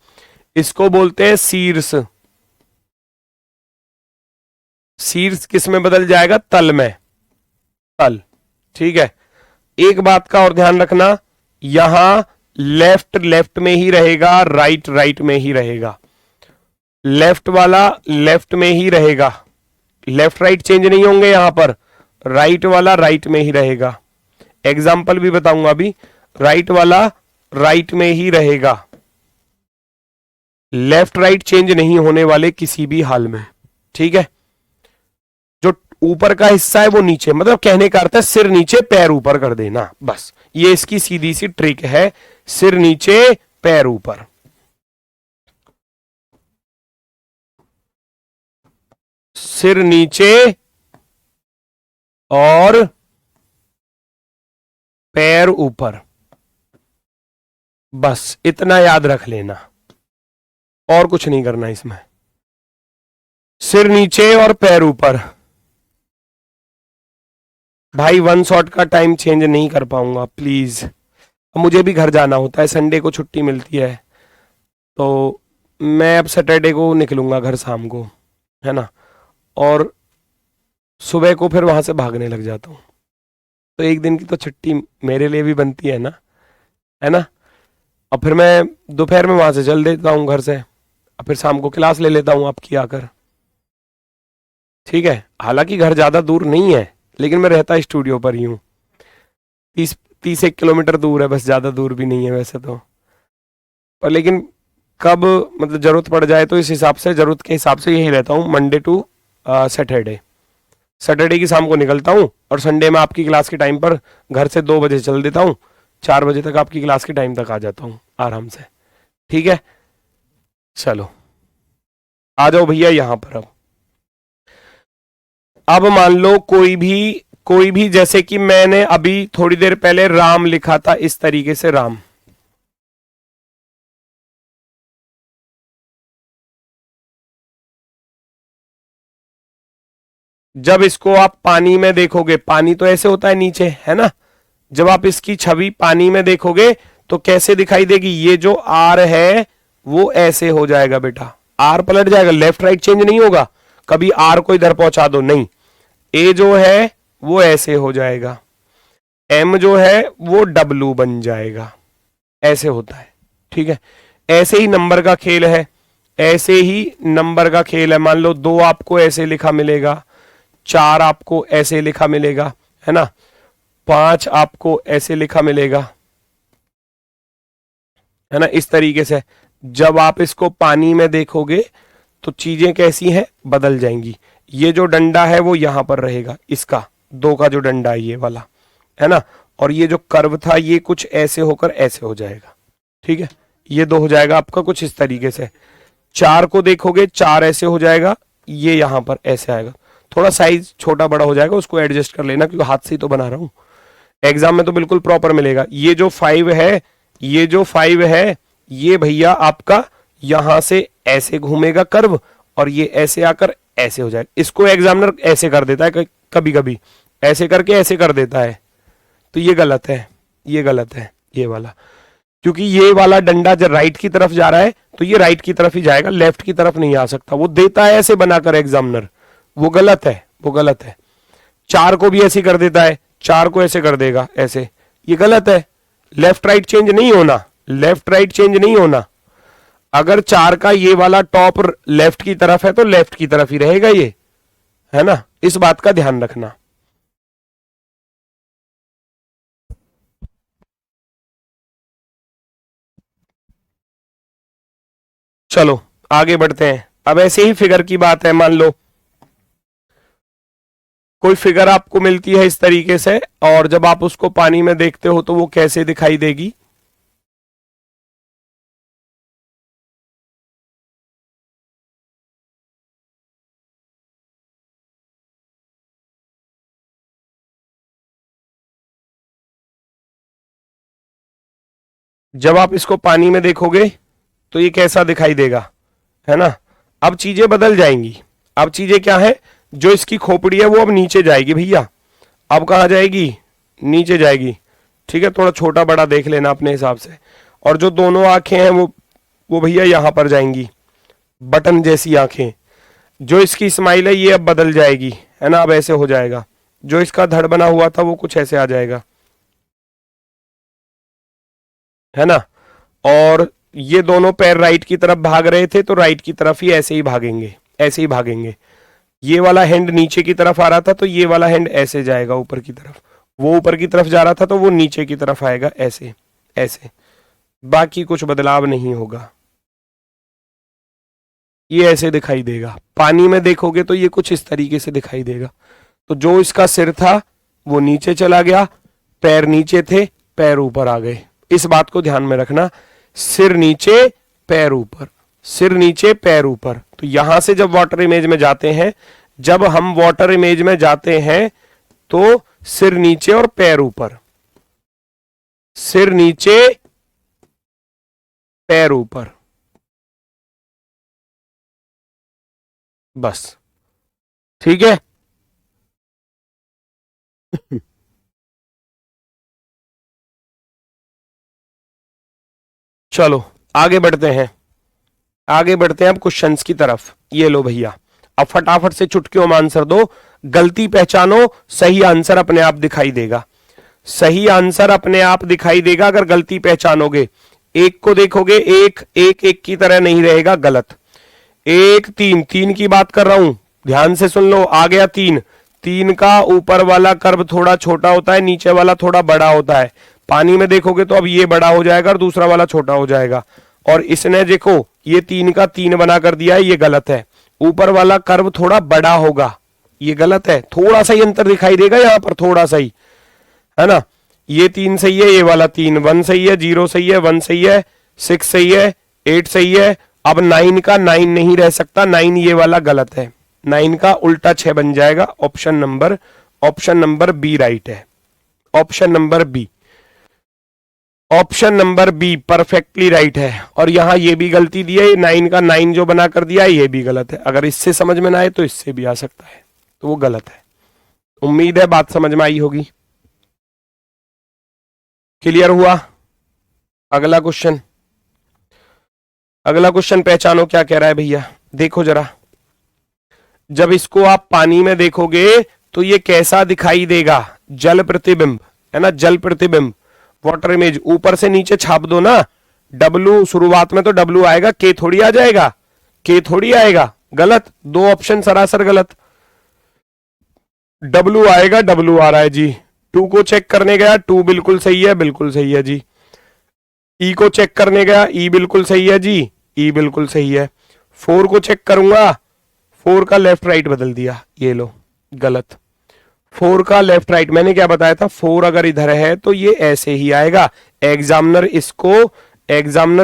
इसको बोलते हैं शीर्ष। शीर्ष किस में बदल जाएगा? तल में, तल। ठीक है, एक बात का और ध्यान रखना, यहां लेफ्ट लेफ्ट में ही रहेगा, राइट राइट में ही रहेगा। लेफ्ट वाला लेफ्ट में ही रहेगा, लेफ्ट राइट चेंज नहीं होंगे यहां पर। राइट वाला राइट में ही रहेगा। एग्जाम्पल भी बताऊंगा अभी। राइट वाला राइट में ही रहेगा, लेफ्ट राइट चेंज नहीं होने वाले किसी भी हाल में। ठीक है, जो ऊपर का हिस्सा है वो नीचे, मतलब कहने का अर्थ है सिर नीचे पैर ऊपर कर देना, बस ये इसकी सीधी सी ट्रिक है। सिर नीचे पैर ऊपर। सिर नीचे और पैर ऊपर, बस इतना याद रख लेना, और कुछ नहीं करना इसमें। सिर नीचे और पैर ऊपर। भाई वन शॉट का टाइम चेंज नहीं कर पाऊंगा प्लीज, अब मुझे भी घर जाना होता है, संडे को छुट्टी मिलती है, तो मैं अब सैटरडे को निकलूंगा घर शाम को, है ना, और सुबह को फिर वहां से भागने लग जाता हूँ। तो एक दिन की तो छुट्टी मेरे लिए भी बनती है ना, है ना। और फिर मैं दोपहर में वहां से चल देता हूँ घर से, और फिर शाम को क्लास ले लेता हूँ आपकी आकर। ठीक है, हालांकि घर ज्यादा दूर नहीं है, लेकिन मैं रहता स्टूडियो पर ही हूँ। 30-31 किलोमीटर दूर है, बस ज्यादा दूर भी नहीं है वैसे तो। पर लेकिन कब मतलब जरूरत पड़ जाए तो इस हिसाब से, जरूरत के हिसाब से यही रहता हूँ, मंडे टू सैटरडे। सैटरडे की शाम को निकलता हूँ और संडे में आपकी क्लास के टाइम पर घर से 2 बजे चल देता हूँ, 4 बजे तक आपकी क्लास के टाइम तक आ जाता हूँ आराम से। ठीक है, चलो आ जाओ भैया यहां पर। अब मान लो कोई भी जैसे कि मैंने अभी थोड़ी देर पहले राम लिखा था, इस तरीके से राम। जब इसको आप पानी में देखोगे, पानी तो ऐसे होता है नीचे, है ना, जब आप इसकी छवि पानी में देखोगे तो कैसे दिखाई देगी? ये जो आर है वो ऐसे हो जाएगा बेटा, आर पलट जाएगा, लेफ्ट राइट चेंज नहीं होगा। कभी आर को इधर पहुंचा दो, नहीं, ए जो है वो ऐसे हो जाएगा, एम जो है वो डब्लू बन जाएगा, ऐसे होता है। ठीक है, ऐसे ही नंबर का खेल है, ऐसे ही नंबर का खेल है। मान लो 2 आपको ऐसे लिखा मिलेगा, 4 आपको ऐसे लिखा मिलेगा, है ना, 5 आपको ऐसे लिखा मिलेगा, है ना, इस तरीके से। जब आप इसको पानी में देखोगे तो चीजें कैसी हैं? बदल जाएंगी। ये जो डंडा है वो यहां पर रहेगा, इसका 2 का जो डंडा है ये वाला, है ना, और ये जो कर्व था ये कुछ ऐसे होकर ऐसे हो जाएगा। ठीक है, ये 2 हो जाएगा आपका कुछ इस तरीके से। 4 को देखोगे, 4 ऐसे हो जाएगा, ये यहां पर ऐसे आएगा। थोड़ा साइज छोटा बड़ा हो जाएगा, उसको एडजस्ट कर लेना, क्योंकि हाथ से ही तो बना रहा हूं। एग्जाम में तो बिल्कुल प्रॉपर मिलेगा। ये जो 5 है, ये जो 5 है, ये भैया आपका यहां से ऐसे घूमेगा कर्व, और ये ऐसे आकर ऐसे हो जाएगा। इसको एग्जामिनर ऐसे कर देता है कभी कभी, ऐसे करके ऐसे कर देता है, तो ये गलत है, ये गलत है ये वाला। क्योंकि ये वाला डंडा जब राइट की तरफ जा रहा है तो ये राइट की तरफ ही जाएगा, लेफ्ट की तरफ नहीं आ सकता। वो देता है ऐसे बनाकर एग्जामिनर, वो गलत है, वो गलत है। 4 को भी ऐसे कर देता है, 4 को ऐसे कर देगा ऐसे, ये गलत है। लेफ्ट राइट चेंज नहीं होना, लेफ्ट राइट चेंज नहीं होना। अगर 4 का ये वाला टॉप लेफ्ट की तरफ है तो लेफ्ट की तरफ ही रहेगा ये, है ना, इस बात का ध्यान रखना। चलो आगे बढ़ते हैं। अब ऐसे ही फिगर की बात है, मान लो कोई फिगर आपको मिलती है इस तरीके से, और जब आप उसको पानी में देखते हो तो वो कैसे दिखाई देगी? जब आप इसको पानी में देखोगे तो ये कैसा दिखाई देगा, है ना। अब चीजें बदल जाएंगी। अब चीजें क्या है, जो इसकी खोपड़ी है वो अब नीचे जाएगी भैया। अब कहाँ जाएगी, नीचे जाएगी। ठीक है, थोड़ा छोटा बड़ा देख लेना अपने हिसाब से। और जो दोनों आंखें हैं वो भैया यहां पर जाएंगी, बटन जैसी आंखें। जो इसकी स्माइल है ये अब बदल जाएगी, है ना, अब ऐसे हो जाएगा। जो इसका धड़ बना हुआ था वो कुछ ऐसे आ जाएगा, है ना। और ये दोनों पैर राइट की तरफ भाग रहे थे तो राइट की तरफ ही ऐसे ही भागेंगे, ऐसे ही भागेंगे। ये वाला हैंड नीचे की तरफ आ रहा था तो ये वाला हैंड ऐसे जाएगा ऊपर की तरफ। वो ऊपर की तरफ जा रहा था तो वो नीचे की तरफ आएगा, ऐसे ऐसे। बाकी कुछ बदलाव नहीं होगा। ये ऐसे दिखाई देगा। पानी में देखोगे तो ये कुछ इस तरीके से दिखाई देगा। तो जो इसका सिर था वो नीचे चला गया, पैर नीचे थे, पैर ऊपर आ गए। इस बात को ध्यान में रखना, सिर नीचे पैर ऊपर, सिर नीचे पैर ऊपर। तो यहां से जब वाटर इमेज में जाते हैं, जब हम वाटर इमेज में जाते हैं तो सिर नीचे और पैर ऊपर, सिर नीचे पैर ऊपर, बस। ठीक है। चलो आगे बढ़ते हैं, आगे बढ़ते हैं अब क्वेश्चंस की तरफ। ये लो भैया, अब फटाफट से चुटकियों में आंसर दो। गलती पहचानो, सही आंसर अपने आप दिखाई देगा। सही आंसर अपने आप दिखाई देगा अगर गलती पहचानोगे। एक को देखोगे, एक एक एक की तरह नहीं रहेगा, गलत। एक तीन, तीन की बात कर रहा हूं, ध्यान से सुन लो। आ गया तीन, तीन का ऊपर वाला कर्व थोड़ा छोटा होता है, नीचे वाला थोड़ा बड़ा होता है। पानी में देखोगे तो अब ये बड़ा हो जाएगा और दूसरा वाला छोटा हो जाएगा। और इसने देखो ये तीन का तीन बना कर दिया है, ये गलत है। ऊपर वाला कर्व थोड़ा बड़ा होगा, ये गलत है। थोड़ा सा ही अंतर दिखाई देगा यहां पर, थोड़ा सा ही, है ना। ये तीन सही है, ये वाला तीन, वन सही है, जीरो सही है, वन सही है, सिक्स सही है, एट सही है। अब नाइन का नाइन नहीं रह सकता, नाइन ये वाला गलत है। नाइन का उल्टा छह बन जाएगा। ऑप्शन नंबर बी राइट है। Option number B, option number B perfectly right है। और यहां ये भी गलती दी है, नाइन का नाइन जो बना कर दिया है ये भी गलत है। अगर इससे समझ में ना आए तो इससे भी आ सकता है, तो वो गलत है। उम्मीद है बात समझ में आई होगी। क्लियर हुआ। अगला क्वेश्चन, अगला क्वेश्चन पहचानो क्या कह रहा है भैया, देखो जरा। जब इसको आप पानी में देखोगे तो ये कैसा दिखाई देगा, जल प्रतिबिंब, है ना, जल प्रतिबिंब। वाटर इमेज ऊपर से नीचे छाप दो ना, डब्लू शुरुआत में तो डब्लू आएगा, के थोड़ी आ जाएगा, के थोड़ी आएगा, गलत। दो ऑप्शन सरासर गलत। डब्लू आएगा, डब्लू आ रहा है जी। टू को चेक करने गया, टू बिल्कुल सही है, बिल्कुल सही है जी। ई को चेक करने गया, ई बिल्कुल सही है जी, ई बिल्कुल सही है। फोर को चेक करूंगा, फोर का लेफ्ट राइट बदल दिया, ये लो गलत। फोर का लेफ्ट राइट, मैंने क्या बताया था, फोर अगर इधर है तो ये ऐसे ही आएगा। एग्जामिनर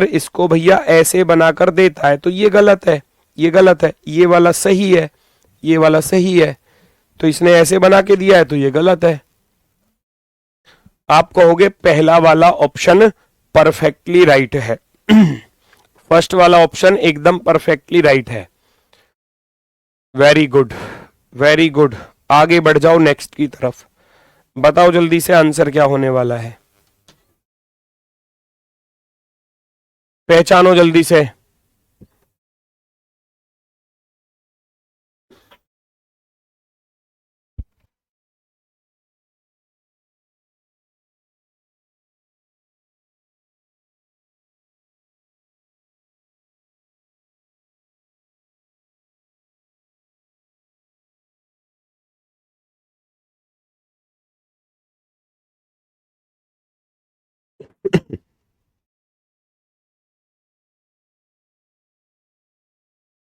इसको भैया ऐसे बनाकर देता है, तो ये गलत है, ये गलत है। ये वाला सही है, ये वाला सही है, तो इसने ऐसे बना के दिया है तो ये गलत है। आप कहोगे पहला वाला ऑप्शन परफेक्टली राइट है। फर्स्ट वाला ऑप्शन एकदम परफेक्टली राइट है। Very good, very good. आगे बढ़ जाओ नेक्स्ट की तरफ। बताओ जल्दी से आंसर क्या होने वाला है, पहचानो जल्दी से।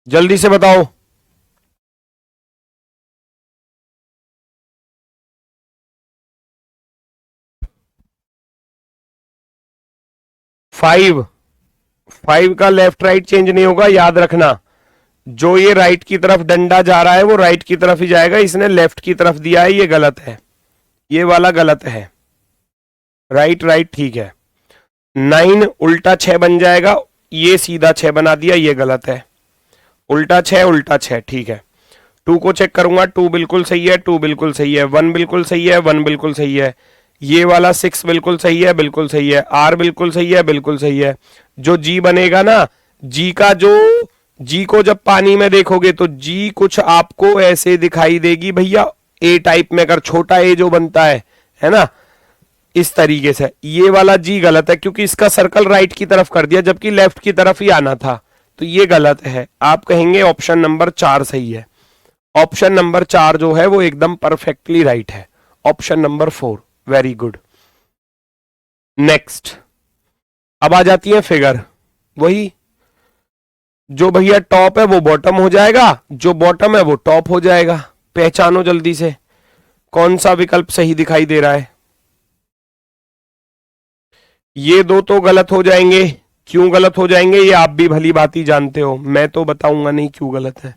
जल्दी से बताओ। 5, 5 का लेफ्ट राइट चेंज नहीं होगा, याद रखना। जो ये राइट की तरफ डंडा जा रहा है वो राइट की तरफ ही जाएगा, इसने लेफ्ट की तरफ दिया है, ये गलत है, ये वाला गलत है। राइट राइट ठीक है। 9 उल्टा 6 बन जाएगा, ये सीधा 6 बना दिया, ये गलत है। उल्टा 6 उल्टा 6, ठीक है। 2 को चेक करूंगा, 2 बिल्कुल सही है, 2 बिल्कुल सही है, 1 बिल्कुल सही है, 1 बिल्कुल सही है, ये वाला 6 बिल्कुल सही है, बिल्कुल सही है, R बिल्कुल सही है, बिल्कुल सही है। जो G बनेगा ना, G का जो G को जब पानी में देखोगे तो G कुछ आपको ऐसे दिखाई देगी भैया, A टाइप में, अगर छोटा A जो बनता है ना, इस तरीके से। ये वाला G गलत है क्योंकि इसका सर्कल राइट की तरफ कर दिया, जबकि लेफ्ट की तरफ ही आना था, तो ये गलत है। आप कहेंगे ऑप्शन नंबर 4 सही है। ऑप्शन नंबर 4 जो है वो एकदम परफेक्टली राइट है। Option number 4, very good. Next, अब आ जाती है फिगर। वही, जो भैया टॉप है वो बॉटम हो जाएगा, जो बॉटम है वो टॉप हो जाएगा। पहचानो जल्दी से कौन सा विकल्प सही दिखाई दे रहा है। ये दो तो गलत हो जाएंगे। क्यों गलत हो जाएंगे ये आप भी भली भांति जानते हो, मैं तो बताऊंगा नहीं क्यों गलत है।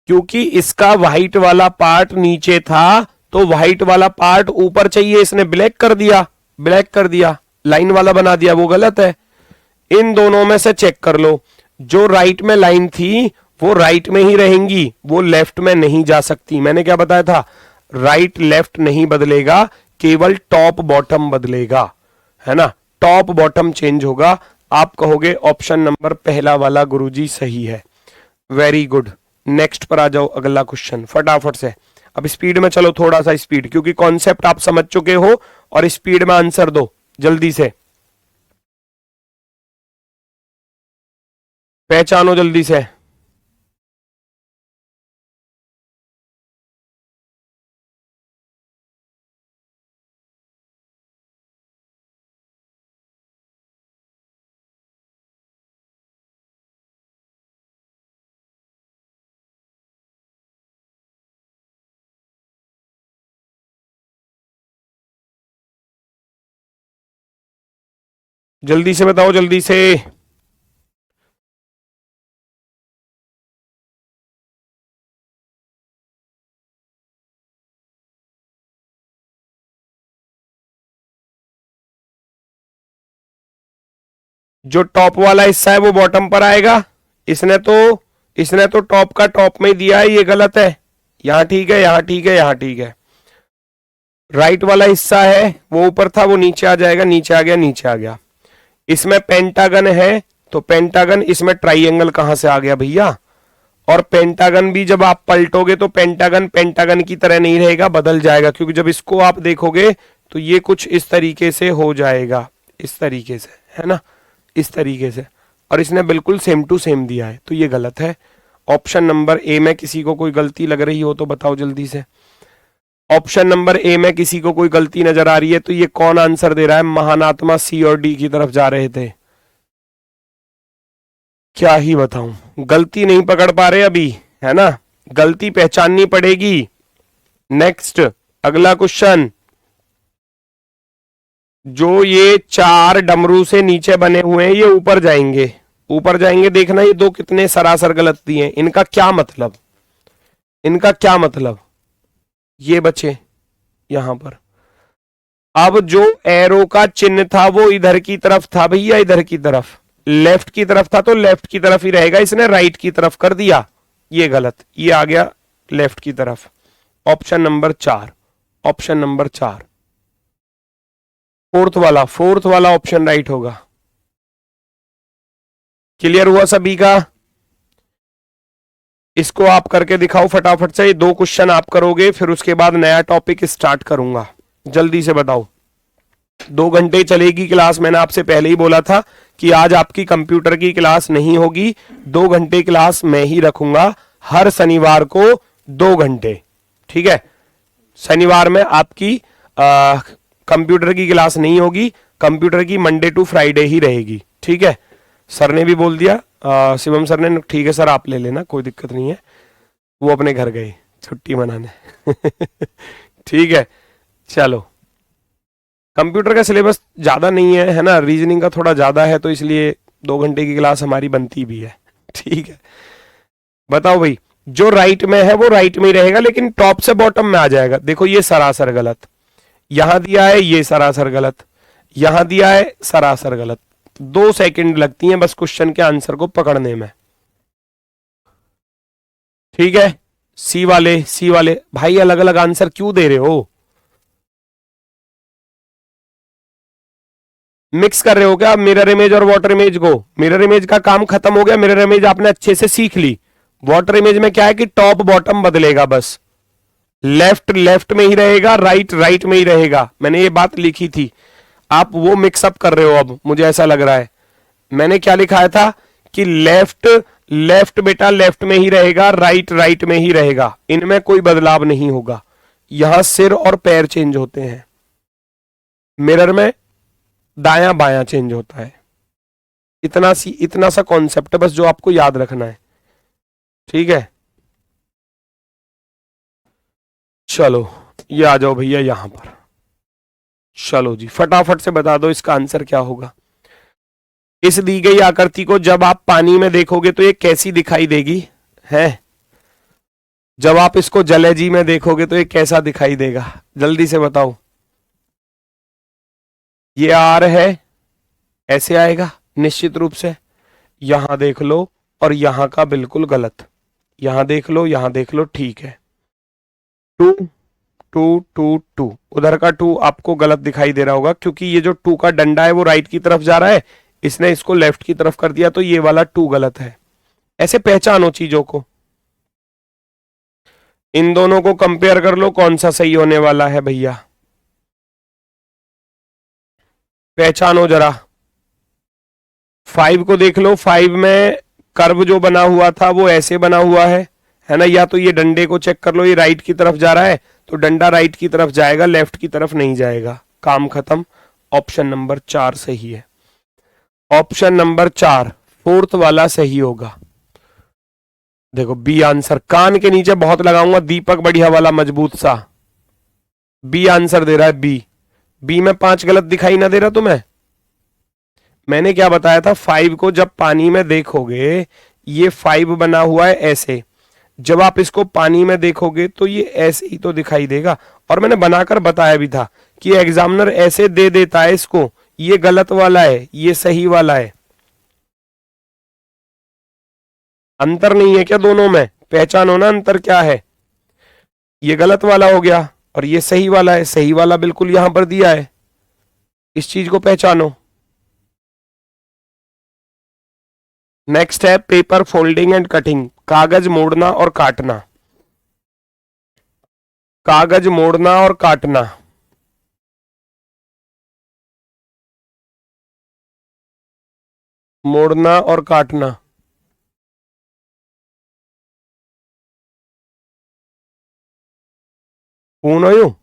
क्योंकि इसका व्हाइट वाला पार्ट नीचे था, तो व्हाइट वाला पार्ट ऊपर चाहिए, इसने ब्लैक कर दिया, ब्लैक कर दिया, लाइन वाला बना दिया, वो गलत है। इन दोनों में से चेक कर लो, जो राइट में लाइन थी वो राइट में ही रहेंगी, वो लेफ्ट में नहीं जा सकती। मैंने क्या बताया था, राइट लेफ्ट नहीं बदलेगा, केवल टॉप बॉटम बदलेगा, है ना, टॉप बॉटम चेंज होगा। आप कहोगे ऑप्शन नंबर पहला वाला गुरुजी सही है। Very good. नेक्स्ट पर आ जाओ, अगला क्वेश्चन फटाफट से। अब स्पीड में चलो, थोड़ा सा स्पीड, क्योंकि कॉन्सेप्ट आप समझ चुके हो, और स्पीड में आंसर दो जल्दी से, पहचानो जल्दी से। जल्दी से बताओ, जल्दी से। जो टॉप वाला हिस्सा है वो बॉटम पर आएगा। इसने तो टॉप का टॉप में ही दिया है, ये गलत है। यहां ठीक है, यहां ठीक है, यहां ठीक है। राइट वाला हिस्सा है वो ऊपर था, वो नीचे आ जाएगा, नीचे आ गया, नीचे आ गया। इसमें पेंटागन है, तो पेंटागन, इसमें ट्राइंगल कहां से आ गया भैया। और पेंटागन भी जब आप पलटोगे तो पेंटागन पेंटागन की तरह नहीं रहेगा, बदल जाएगा, क्योंकि जब इसको आप देखोगे तो ये कुछ इस तरीके से हो जाएगा, इस तरीके से, है ना, इस तरीके से। और इसने बिल्कुल सेम टू सेम दिया है, तो ये गलत है। ऑप्शन नंबर ए में किसी को कोई गलती लग रही हो तो बताओ जल्दी से। ऑप्शन नंबर ए में किसी को कोई गलती नजर आ रही है तो ये कौन आंसर दे रहा है। महानात्मा सी और डी की तरफ जा रहे थे, क्या ही बताऊं, गलती नहीं पकड़ पा रहे अभी, है ना, गलती पहचाननी पड़ेगी। नेक्स्ट, अगला क्वेश्चन। जो ये 4 डमरू से नीचे बने हुए हैं ये ऊपर जाएंगे, ऊपर जाएंगे। देखना ये दो कितने सरासर गलत दिए हैं, इनका क्या मतलब, इनका क्या मतलब। ये बचे यहां पर। अब जो एरो का चिन्ह था वो इधर की तरफ था भैया, इधर की तरफ, लेफ्ट की तरफ था, तो लेफ्ट की तरफ ही रहेगा। इसने राइट की तरफ कर दिया, ये गलत, ये आ गया लेफ्ट की तरफ। Option number 4, option number 4, fourth वाला ऑप्शन राइट होगा। क्लियर हुआ सभी का। इसको आप करके दिखाओ फटाफट से। ये 2 क्वेश्चन आप करोगे, फिर उसके बाद नया टॉपिक स्टार्ट करूंगा। जल्दी से बताओ। 2 घंटे चलेगी क्लास। मैंने आपसे पहले ही बोला था कि आज आपकी कंप्यूटर की क्लास नहीं होगी, 2 घंटे क्लास मैं ही रखूंगा हर शनिवार को 2 घंटे, ठीक है। शनिवार में आपकी कंप्यूटर की क्लास नहीं होगी, कंप्यूटर की मंडे टू फ्राइडे ही रहेगी, ठीक है। सर ने भी बोल दिया, शिवम सर ने, ठीक है सर आप ले लेना, कोई दिक्कत नहीं है। वो अपने घर गए छुट्टी मनाने ठीक है। चलो, कंप्यूटर का सिलेबस ज्यादा नहीं है, है ना, रीजनिंग का थोड़ा ज्यादा है, तो इसलिए 2 घंटे की क्लास हमारी बनती भी है, ठीक है। बताओ भाई, जो राइट में है वो राइट में ही रहेगा, लेकिन टॉप से बॉटम में आ जाएगा। देखो ये सरासर गलत, यहां दिया है ये सरासर गलत, यहां दिया है सरासर गलत। 2 सेकंड लगती हैं बस क्वेश्चन के आंसर को पकड़ने में। ठीक है, सी वाले भाई अलग अलग आंसर क्यों दे रहे हो? मिक्स कर रहे हो क्या मिरर इमेज और वाटर इमेज को? मिरर इमेज का काम खत्म हो गया, मिरर इमेज आपने अच्छे से सीख ली। वाटर इमेज में क्या है कि टॉप बॉटम बदलेगा बस, लेफ्ट लेफ्ट में ही रहेगा, राइट राइट में ही रहेगा। मैंने ये बात लिखी थी, आप वो मिक्सअप कर रहे हो अब, मुझे ऐसा लग रहा है। मैंने क्या लिखाया था कि लेफ्ट लेफ्ट बेटा लेफ्ट में ही रहेगा, राइट राइट में ही रहेगा, इनमें कोई बदलाव नहीं होगा। यहां सिर और पैर चेंज होते हैं, मिरर में दायां बायां चेंज होता है। इतना सा कॉन्सेप्ट है बस जो आपको याद रखना है। ठीक है, चलो ये आ जाओ भैया यहां पर। चलो जी फटाफट से बता दो इसका आंसर क्या होगा। इस दी गई आकृति को जब आप पानी में देखोगे तो ये कैसी दिखाई देगी है? जब आप इसको जलेजी में देखोगे तो ये कैसा दिखाई देगा? जल्दी से बताओ। ये आर है, ऐसे आएगा निश्चित रूप से। यहां देख लो और यहां का बिल्कुल गलत, यहां देख लो, यहां देख लो, ठीक है। 2 2 2 2, उधर का 2 आपको गलत दिखाई दे रहा होगा क्योंकि ये जो 2 का डंडा है वो राइट की तरफ जा रहा है, इसने इसको लेफ्ट की तरफ कर दिया, तो ये वाला 2 गलत है। ऐसे पहचानो चीजों को, इन दोनों को कंपेयर कर लो कौन सा सही होने वाला है भैया, पहचानो जरा। 5 को देख लो, 5 में कर्व जो बना हुआ था वो ऐसे बना हुआ है ना? या तो ये डंडे को चेक कर लो, ये राइट की तरफ जा रहा है तो डंडा राइट की तरफ जाएगा, लेफ्ट की तरफ नहीं जाएगा। काम खत्म, ऑप्शन नंबर 4 सही है। ऑप्शन नंबर 4 फोर्थ वाला सही होगा। देखो बी आंसर, कान के नीचे बहुत लगाऊंगा, दीपक बढ़िया वाला मजबूत सा। बी आंसर दे रहा है, बी में 5 गलत दिखाई ना दे रहा तुम्हें? मैंने क्या बताया था, 5 को जब पानी में देखोगे, ये 5 बना हुआ है ऐसे, जब आप इसको पानी में देखोगे तो ये ऐसे ही तो दिखाई देगा। और मैंने बनाकर बताया भी था कि एग्जामिनर ऐसे दे देता है इसको, ये गलत वाला है, ये सही वाला है। अंतर नहीं है क्या दोनों में? पहचानो ना अंतर क्या है। ये गलत वाला हो गया और ये सही वाला है, सही वाला बिल्कुल यहां पर दिया है, इस चीज को पहचानो। नेक्स्ट है पेपर फोल्डिंग एंड कटिंग, कागज मोड़ना और काटना। कागज मोड़ना और काटना, मोड़ना और काटना। कौन हो यू?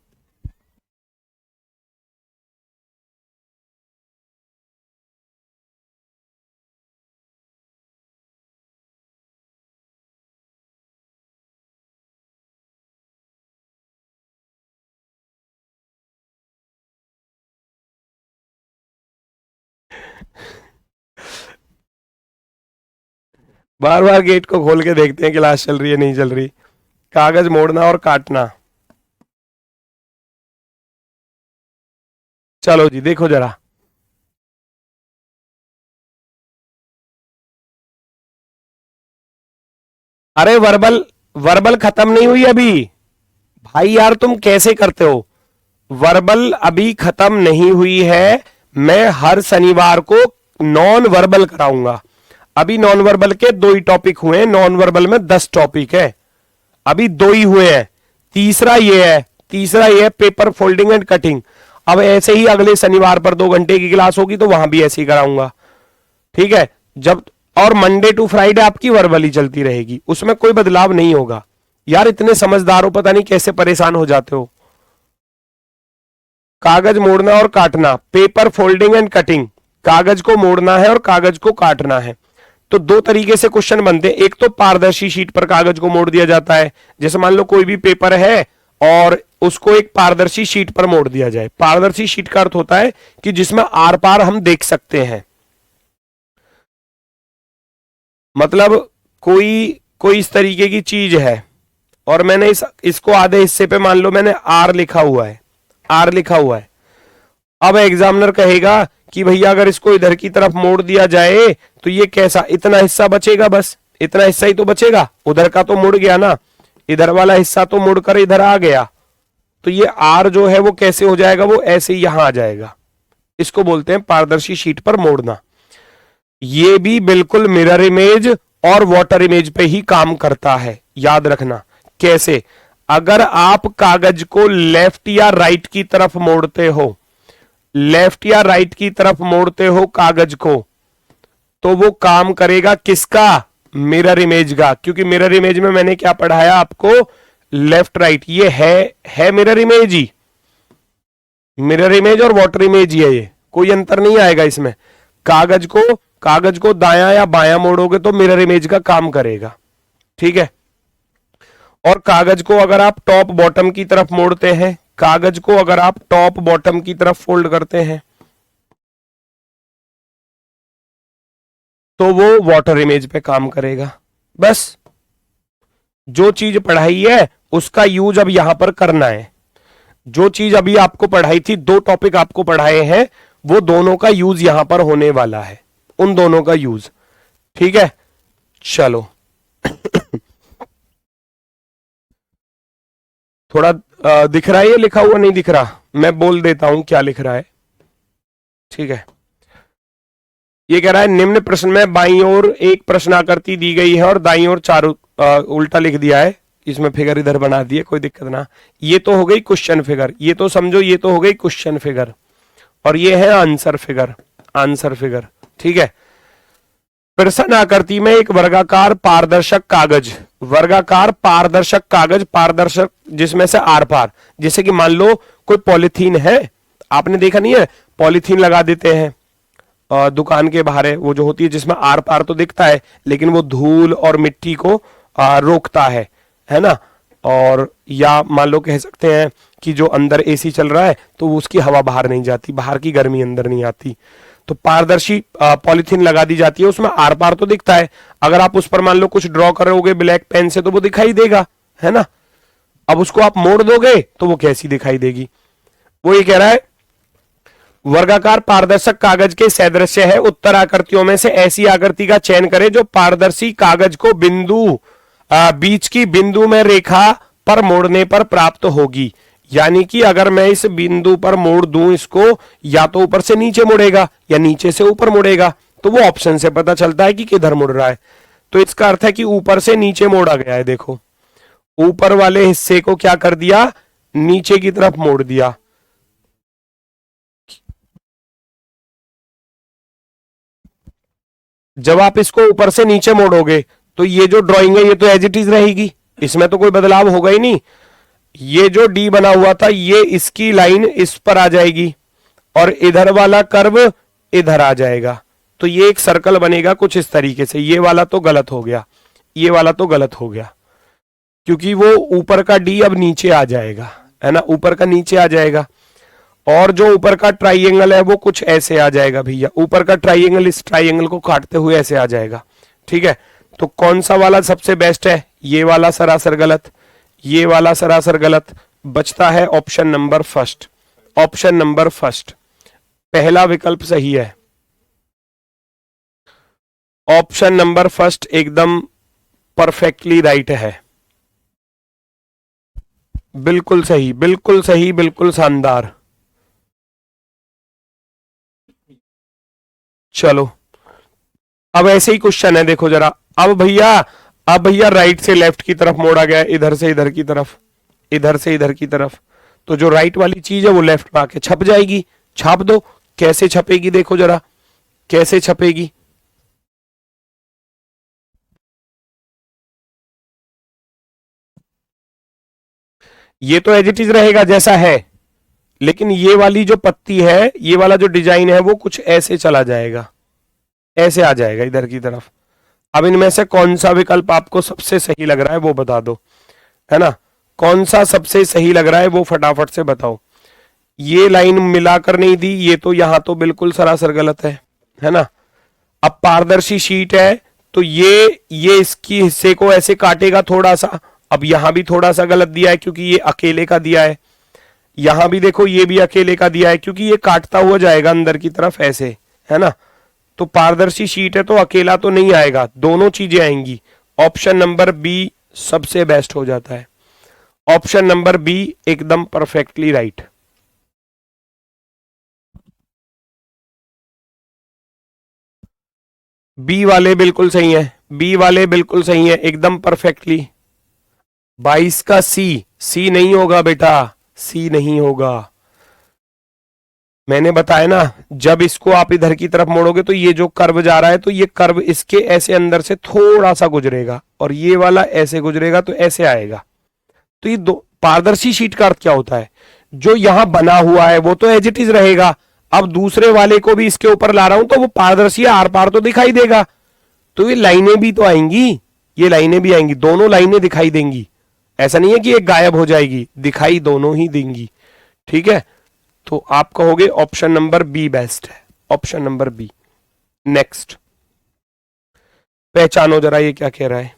बार बार गेट को खोल के देखते हैं क्लास चल रही है नहीं चल रही। कागज मोड़ना और काटना, चलो जी देखो जरा। अरे वर्बल, वर्बल खत्म नहीं हुई अभी भाई, यार तुम कैसे करते हो? वर्बल अभी खत्म नहीं हुई है, मैं हर शनिवार को नॉन वर्बल कराऊंगा। अभी नॉन वर्बल के 2 ही टॉपिक हुए हैं, नॉन वर्बल में 10 टॉपिक है, अभी 2 ही हुए हैं। तीसरा ये है पेपर फोल्डिंग एंड कटिंग। अब ऐसे ही अगले शनिवार पर 2 घंटे की क्लास होगी तो वहां भी ऐसे ही कराऊंगा, ठीक है? जब और मंडे टू फ्राइडे आपकी वर्बल ही चलती रहेगी, उसमें कोई बदलाव नहीं होगा। यार इतने समझदार हो, पता नहीं कैसे परेशान हो जाते हो। कागज मोड़ना और काटना, पेपर फोल्डिंग एंड कटिंग, कागज को मोड़ना है और कागज को काटना है। तो 2 तरीके से क्वेश्चन बनते हैं, एक तो पारदर्शी शीट पर कागज को मोड़ दिया जाता है, जैसे मान लो कोई भी पेपर है और उसको एक पारदर्शी शीट पर मोड़ दिया जाए। पारदर्शी शीट का अर्थ होता है कि जिसमें आर पार हम देख सकते हैं, मतलब कोई कोई इस तरीके की चीज है और मैंने इसको आधे हिस्से पे मान लो मैंने आर लिखा हुआ है, आर लिखा हुआ है, अब एग्जामिनर कहेगा कि भैया अगर इसको इधर की तरफ मोड़ दिया जाए तो ये कैसा, इतना हिस्सा बचेगा, बस इतना हिस्सा ही तो बचेगा, उधर का तो मुड़ गया ना, इधर वाला हिस्सा तो मुड़कर इधर आ गया, तो ये आर जो है वो कैसे हो जाएगा, वो ऐसे ही यहां आ जाएगा। इसको बोलते हैं पारदर्शी शीट पर मोड़ना। ये भी बिल्कुल मिरर इमेज और वाटर इमेज पे ही काम करता है, याद रखना। कैसे, अगर आप कागज को लेफ्ट या राइट की तरफ मोड़ते हो, लेफ्ट या राइट की तरफ मोड़ते हो कागज को, तो वो काम करेगा किसका, मिरर इमेज का, क्योंकि मिरर इमेज में मैंने क्या पढ़ाया आपको, लेफ्ट राइट, ये है मिरर इमेज ही, मिरर इमेज और वाटर इमेज ही है, ये कोई अंतर नहीं आएगा इसमें। कागज को दायां या बायां मोड़ोगे तो मिरर इमेज का काम करेगा, ठीक है। और कागज को अगर आप टॉप बॉटम की तरफ मोड़ते हैं, कागज को अगर आप टॉप बॉटम की तरफ फोल्ड करते हैं तो वो वाटर इमेज पे काम करेगा। बस जो चीज पढ़ाई है उसका यूज अब यहां पर करना है। जो चीज अभी आपको पढ़ाई थी, 2 टॉपिक आपको पढ़ाए हैं, वो दोनों का यूज यहां पर होने वाला है, उन दोनों का यूज, ठीक है। चलो थोड़ा दिख रहा है, ये लिखा हुआ नहीं दिख रहा, मैं बोल देता हूं क्या लिख रहा है, ठीक है। ये कह रहा है निम्न प्रश्न में बाईं ओर एक प्रश्नाकृति दी गई है और दाईं ओर 4 उल्टा लिख दिया है, इसमें फिगर इधर बना दिए, कोई दिक्कत ना। ये तो हो गई क्वेश्चन फिगर, ये तो समझो ये तो हो गई क्वेश्चन फिगर, और ये है आंसर फिगर, आंसर फिगर, ठीक है। प्रश्न आकृति में एक वर्गाकार पारदर्शक कागज, वर्गाकार पारदर्शक कागज, पारदर्शक जिसमें से आर पार, जैसे कि मान लो कोई पॉलिथीन है, आपने देखा नहीं है पॉलिथीन लगा देते हैं दुकान के बाहर है, वो जो होती है जिसमें आर पार तो दिखता है लेकिन वो धूल और मिट्टी को रोकता है ना। और या मान लो कह सकते हैं कि जो अंदर एसी चल रहा है तो उसकी हवा बाहर नहीं जाती, बाहर की गर्मी अंदर नहीं आती, तो पारदर्शी पॉलिथीन लगा दी जाती है, उसमें आर पार तो दिखता है। अगर आप उस पर मान लो कुछ ड्रॉ करोगे ब्लैक पेन से तो वो दिखाई देगा, है ना। अब उसको आप मोड़ दोगे तो वो कैसी दिखाई देगी। वो ये कह रहा है वर्गाकार पारदर्शक कागज के सदृश्य है, उत्तर आकृतियों में से ऐसी आकृति का चयन करें जो पारदर्शी कागज को बिंदु बीच की बिंदु में रेखा पर मोड़ने पर प्राप्त होगी। यानी कि अगर मैं इस बिंदु पर मोड़ दूं इसको, या तो ऊपर से नीचे मुड़ेगा या नीचे से ऊपर मुड़ेगा, तो वो ऑप्शन से पता चलता है कि किधर मुड़ रहा है। तो इसका अर्थ है कि ऊपर से नीचे मोड़ा गया है, देखो ऊपर वाले हिस्से को क्या कर दिया, नीचे की तरफ मोड़ दिया। जब आप इसको ऊपर से नीचे मोड़ोगे तो ये जो ड्राइंग है ये तो एज इट इज रहेगी, इसमें तो कोई बदलाव होगा ही नहीं। ये जो डी बना हुआ था ये इसकी लाइन इस पर आ जाएगी और इधर वाला कर्व इधर आ जाएगा, तो ये एक सर्कल बनेगा कुछ इस तरीके से। ये वाला तो गलत हो गया, ये वाला तो गलत हो गया, क्योंकि वो ऊपर का डी अब नीचे आ जाएगा, है ना, ऊपर का नीचे आ जाएगा। और जो ऊपर का ट्राइंगल है वो कुछ ऐसे आ जाएगा भैया, ऊपर का ट्राइंगल इस ट्राइंगल को काटते हुए ऐसे आ जाएगा, ठीक है। तो कौन सा वाला सबसे बेस्ट है, ये वाला सरासर गलत, ये वाला सरासर गलत, बचता है option number first, option number first, पहला विकल्प सही है, ऑप्शन नंबर फर्स्ट एकदम परफेक्टली राइट है, बिल्कुल सही, बिल्कुल सही, बिल्कुल शानदार। चलो अब ऐसे ही क्वेश्चन है, देखो जरा, अब भैया राइट से लेफ्ट की तरफ मोड़ा गया, इधर से इधर की तरफ, इधर से इधर की तरफ, तो जो राइट वाली चीज है वो लेफ्ट में आके छप जाएगी, छाप दो। कैसे छपेगी, देखो जरा कैसे छपेगी, ये तो एज इट इज रहेगा जैसा है, लेकिन ये वाली जो पत्ती है, ये वाला जो डिजाइन है वो कुछ ऐसे चला जाएगा, ऐसे आ जाएगा इधर की तरफ। अब इनमें से कौन सा विकल्प आपको सबसे सही लग रहा है वो बता दो, है ना, कौन सा सबसे सही लग रहा है वो फटाफट से बताओ। ये लाइन मिलाकर नहीं दी, ये तो यहां तो बिल्कुल सरासर गलत है ना। अब पारदर्शी शीट है तो ये इसकी हिस्से को ऐसे काटेगा थोड़ा सा, अब यहां भी थोड़ा सा गलत दिया है क्योंकि ये अकेले का दिया है, यहां भी देखो ये भी अकेले का दिया है, क्योंकि ये काटता हुआ जाएगा अंदर की तरफ ऐसे, है ना। तो पारदर्शी शीट है तो अकेला तो नहीं आएगा, दोनों चीजें आएंगी। ऑप्शन नंबर बी सबसे बेस्ट हो जाता है। ऑप्शन नंबर बी एकदम परफेक्टली राइट। बी वाले बिल्कुल सही है, बी वाले बिल्कुल सही है, एकदम परफेक्टली। 22 का सी, सी नहीं होगा बेटा, सी नहीं होगा। मैंने बताया ना, जब इसको आप इधर की तरफ मोड़ोगे तो ये जो कर्व जा रहा है, तो ये कर्व इसके ऐसे अंदर से थोड़ा सा गुजरेगा, और ये वाला ऐसे गुजरेगा तो ऐसे आएगा। तो ये दो पारदर्शी शीट का अर्थ क्या होता है, जो यहां बना हुआ है वो तो एज इट इज रहेगा, अब दूसरे वाले को भी इसके ऊपर ला रहा हूं तो वो पारदर्शी आर पार तो दिखाई देगा, तो ये लाइनें भी तो आएंगी, ये लाइनें भी आएंगी, दोनों लाइनें दिखाई देंगी। ऐसा नहीं है कि एक गायब हो जाएगी, दिखाई दोनों ही देंगी। ठीक है, तो आप कहोगे ऑप्शन नंबर बी बेस्ट है, ऑप्शन नंबर बी। नेक्स्ट, पहचानो जरा ये क्या कह रहा है।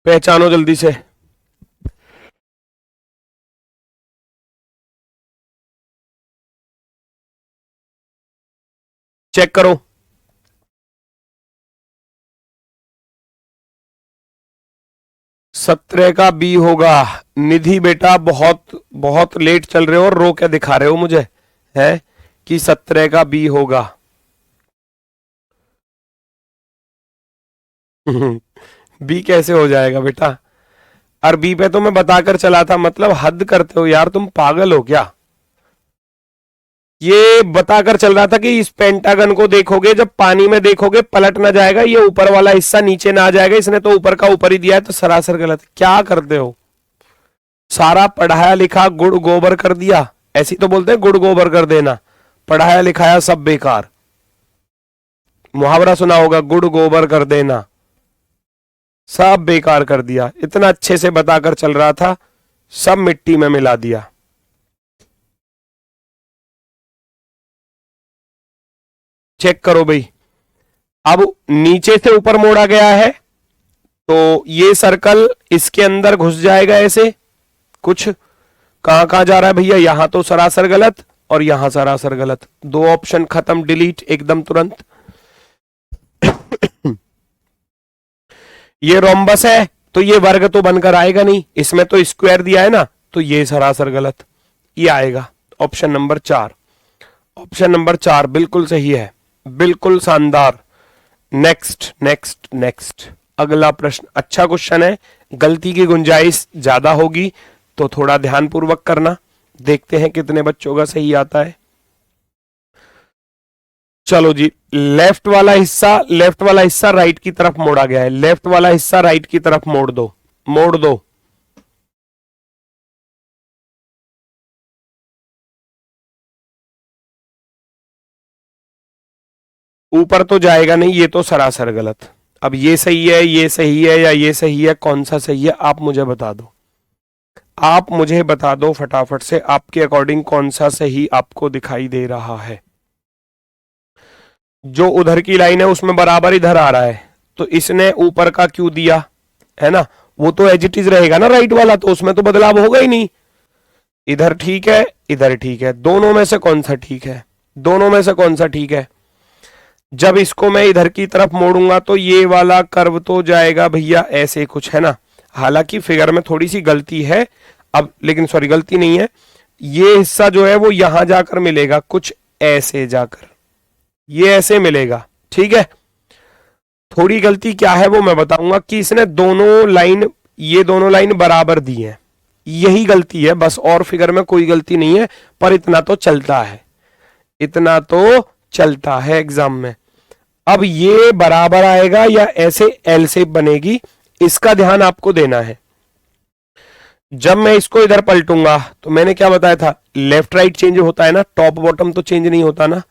पहचानो जल्दी से। चेक करो। सत्रह का बी होगा। निधि बेटा बहुत बहुत लेट चल रहे हो और रो क्या दिखा रहे हो मुझे, है कि 17 का बी होगा। बी कैसे हो जाएगा बेटा, और बी पे तो मैं बताकर चला था, मतलब हद करते हो यार, तुम पागल हो क्या। ये बताकर चल रहा था कि इस पेंटागन को देखोगे, जब पानी में देखोगे पलट ना जाएगा, ये ऊपर वाला हिस्सा नीचे ना आ जाएगा, इसने तो ऊपर का ऊपर ही दिया है, तो सरासर गलत। क्या करते हो, सारा पढ़ाया लिखा गुड़ गोबर कर दिया, ऐसी तो बोलते हैं गुड़ गोबर कर देना, पढ़ाया लिखाया सब बेकार। मुहावरा सुना होगा, गुड़ गोबर कर देना, सब बेकार कर दिया। इतना अच्छे से बताकर चल रहा था, सब मिट्टी में मिला दिया। चेक करो भाई, अब नीचे से ऊपर मोड़ा गया है, तो ये सर्कल इसके अंदर घुस जाएगा ऐसे कुछ। कहां कहां जा रहा है भैया, यहां तो सरासर गलत और यहां सरासर गलत, दो ऑप्शन खत्म, डिलीट एकदम तुरंत। ये रोम्बस है तो ये वर्ग तो बनकर आएगा नहीं, इसमें तो स्क्वायर दिया है ना, तो ये सरासर गलत, ये आएगा ऑप्शन नंबर 4। ऑप्शन नंबर 4 बिल्कुल सही है, बिल्कुल शानदार। नेक्स्ट नेक्स्ट नेक्स्ट, अगला प्रश्न अच्छा क्वेश्चन है, गलती की गुंजाइश ज्यादा होगी तो थोड़ा ध्यानपूर्वक करना। देखते हैं कितने बच्चों का सही आता है। चलो जी, लेफ्ट वाला हिस्सा राइट की तरफ मोड़ा गया है, लेफ्ट वाला हिस्सा राइट की तरफ मोड़ दो, मोड़ दो। ऊपर तो जाएगा नहीं, ये तो सरासर गलत। अब ये सही है, ये सही है, या ये सही है, कौन सा सही है आप मुझे बता दो, आप मुझे बता दो फटाफट से, आपके अकॉर्डिंग कौन सा सही आपको दिखाई दे रहा है। जो उधर की लाइन है उसमें बराबर इधर आ रहा है, तो इसने ऊपर का क्यों दिया, है ना, वो तो एज इट इज रहेगा ना राइट वाला, तो उसमें तो बदलाव होगा ही नहीं। इधर ठीक है, इधर ठीक है, दोनों में से कौन सा ठीक है, दोनों में से कौन सा ठीक है। जब इसको मैं इधर की तरफ मोड़ूंगा तो ये वाला कर्व तो जाएगा भैया ऐसे कुछ, है ना। हालांकि फिगर में थोड़ी सी गलती है अब, लेकिन सॉरी गलती नहीं है, ये हिस्सा जो है वो यहां जाकर मिलेगा कुछ ऐसे जाकर, ये ऐसे मिलेगा, ठीक है। थोड़ी गलती क्या है वो मैं बताऊंगा, कि इसने दोनों लाइन, ये दोनों लाइन बराबर दी हैं, यही गलती है बस, और फिगर में कोई गलती नहीं है, पर इतना तो चलता है, इतना तो चलता है एग्जाम में। अब ये बराबर आएगा या ऐसे एल शेप बनेगी, इसका ध्यान आपको देना है। जब मैं इसको इधर पलटूंगा तो मैंने क्या बताया था, लेफ्ट राइट चेंज होता है ना, टॉप बॉटम तो चेंज नहीं होता ना।